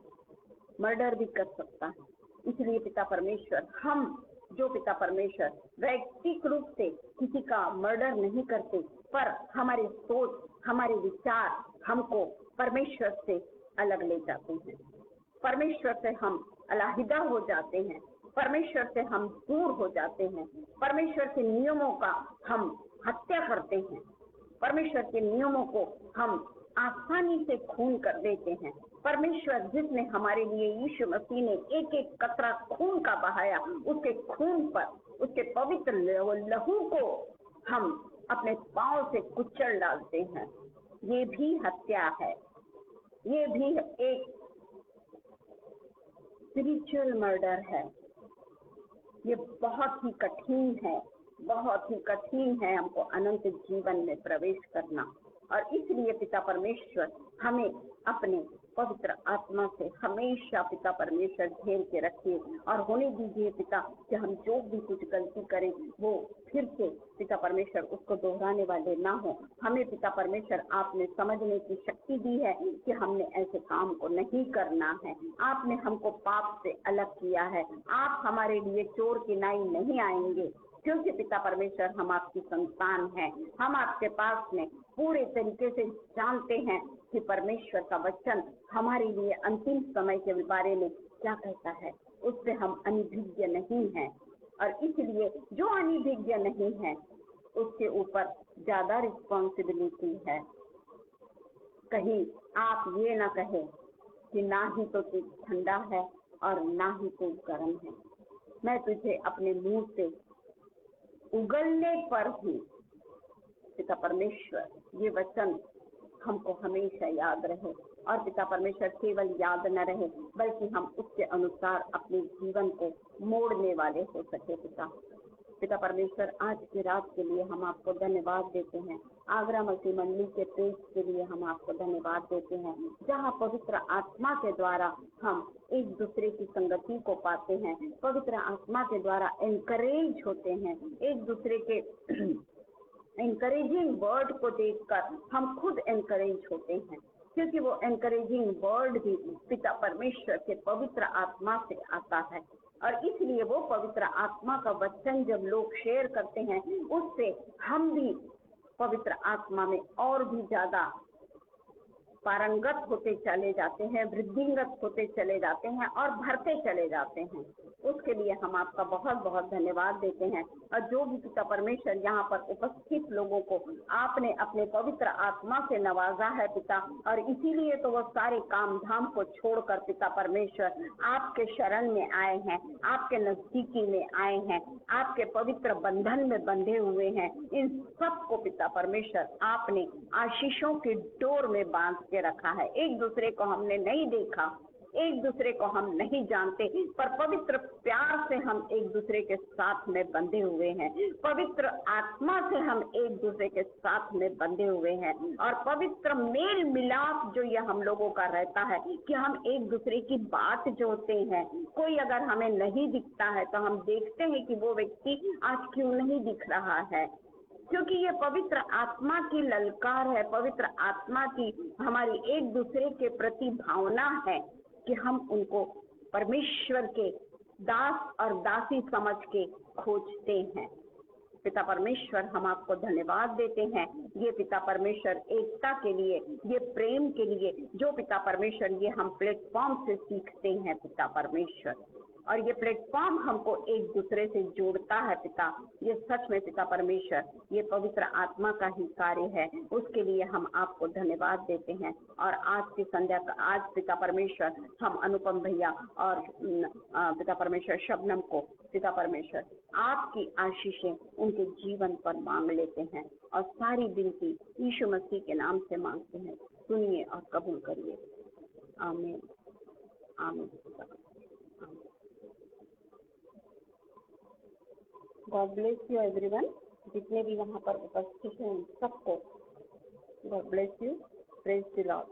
मर्डर भी कर सकता है। इसलिए पिता परमेश्वर, हम जो पिता परमेश्वर वैयक्तिक रूप से किसी का मर्डर नहीं करते, पर हमारी सोच, हमारे विचार हमको परमेश्वर से अलग ले जाते हैं, परमेश्वर से हम अलहिदा हो जाते हैं, परमेश्वर से हम दूर हो जाते हैं, परमेश्वर के नियमों का हम हत्या करते हैं, परमेश्वर के नियमों को हम आसानी से खून कर देते हैं। परमेश्वर जिसने हमारे लिए, यीशु मसीह ने एक एक कतरा खून का बहाया, उसके खून पर, उसके पवित्र लहू को हम अपने पांव से कुचल डालते हैं। ये भी हत्या है, ये भी एक स्पिरिचुअल मर्डर है। ये बहुत ही कठिन है, बहुत ही कठिन है हमको अनंत जीवन में प्रवेश करना। और इसलिए पिता परमेश्वर हमें अपने पवित्र आत्मा से हमेशा पिता परमेश्वर घेर के रखिए, और होने दीजिए पिता कि हम जो भी कुछ गलती करें वो फिर से पिता परमेश्वर उसको दोहराने वाले ना हो। हमें पिता परमेश्वर आपने समझने की शक्ति दी है कि हमने ऐसे काम को नहीं करना है। आपने हमको पाप से अलग किया है। आप हमारे लिए चोर की नाई नहीं आएंगे, क्योंकि पिता परमेश्वर हम आपकी संतान हैं। हम आपके पास में पूरे तरीके से जानते हैं कि परमेश्वर का वचन हमारे लिए अंतिम समय के बारे में क्या कहता है, उससे हम अनभिज्ञ नहीं हैं। और इसलिए जो अनभिज्ञ नहीं है उसके ऊपर ज्यादा रिस्पॉन्सिबिलिटी है। कहीं आप ये ना कहे कि ना ही तो तू ठंडा है और ना ही तो गर्म है, मैं तुझे अपने मुंह से उगलने पर ही पिता परमेश्वर ये वचन हमको हमेशा याद रहे, और पिता परमेश्वर केवल याद न रहे बल्कि हम उसके अनुसार अपने जीवन को मोड़ने वाले हो सके। पिता परमेश्वर, आज की रात के लिए हम आपको धन्यवाद देते हैं। आगरा मसीह मंडली के प्रेस के लिए हम आपको धन्यवाद देते हैं, जहां पवित्र आत्मा के द्वारा हम एक दूसरे की संगति को पाते हैं, पवित्र आत्मा के द्वारा एनकरेज होते हैं, एक दूसरे के एनकरेजिंग वर्ड को देखकर हम खुद एनकरेज होते हैं, क्योंकि वो एनकरेजिंग वर्ड भी पिता परमेश्वर के पवित्र आत्मा से आता है। और इसलिए वो पवित्र आत्मा का वचन जब लोग शेयर करते हैं, उससे हम भी पवित्र आत्मा में और भी ज्यादा पारंगत होते चले जाते हैं, वृद्धिंगत होते चले जाते हैं और भरते चले जाते हैं। उसके लिए हम आपका बहुत बहुत धन्यवाद देते हैं। और जो भी पिता परमेश्वर यहाँ पर उपस्थित लोगों को आपने अपने पवित्र आत्मा से नवाजा है पिता, और इसीलिए तो वो सारे काम धाम को छोड़कर पिता परमेश्वर आपके शरण में आए हैं, आपके नजदीकी में आए हैं, आपके पवित्र बंधन में बंधे हुए हैं। इन सबको पिता परमेश्वर आपने आशीषों की डोर में बांध के रखा है। एक दूसरे को हमने नहीं देखा, एक दूसरे को हम नहीं जानते, पर पवित्र प्यार से हम एक दूसरे के साथ में बंधे हुए हैं, पवित्र आत्मा से हम एक दूसरे के साथ में बंधे हुए हैं, और पवित्र मेल मिलाप जो ये हम लोगों का रहता है कि हम एक दूसरे की बात जोड़ते हैं। कोई अगर हमें नहीं दिखता है तो हम देखते हैं कि वो व्यक्ति आज क्यों नहीं दिख रहा है, क्योंकि ये पवित्र आत्मा की ललकार है, पवित्र आत्मा की हमारी एक दूसरे के प्रति भावना है कि हम उनको परमेश्वर के दास और दासी समझ के खोजते हैं। पिता परमेश्वर, हम आपको धन्यवाद देते हैं, ये पिता परमेश्वर एकता के लिए, ये प्रेम के लिए जो पिता परमेश्वर ये हम प्लेटफॉर्म से सीखते हैं पिता परमेश्वर, और ये प्लेटफॉर्म हमको एक दूसरे से जोड़ता है पिता। ये सच में पिता परमेश्वर ये पवित्र आत्मा का ही कार्य है, उसके लिए हम आपको धन्यवाद देते हैं। और आज की संध्या का आज पिता परमेश्वर हम अनुपम भैया और पिता परमेश्वर शबनम को पिता परमेश्वर आपकी आशीषें उनके जीवन पर मांग लेते हैं, और सारी विनती यीशु मसीह के नाम से मांगते हैं। सुनिए और कबूल करिए। आमीन आमीन। गॉड ब्लेस यू एवरीवन, जितने भी वहाँ पर उपस्थित हैं सबको God bless you, praise the Lord.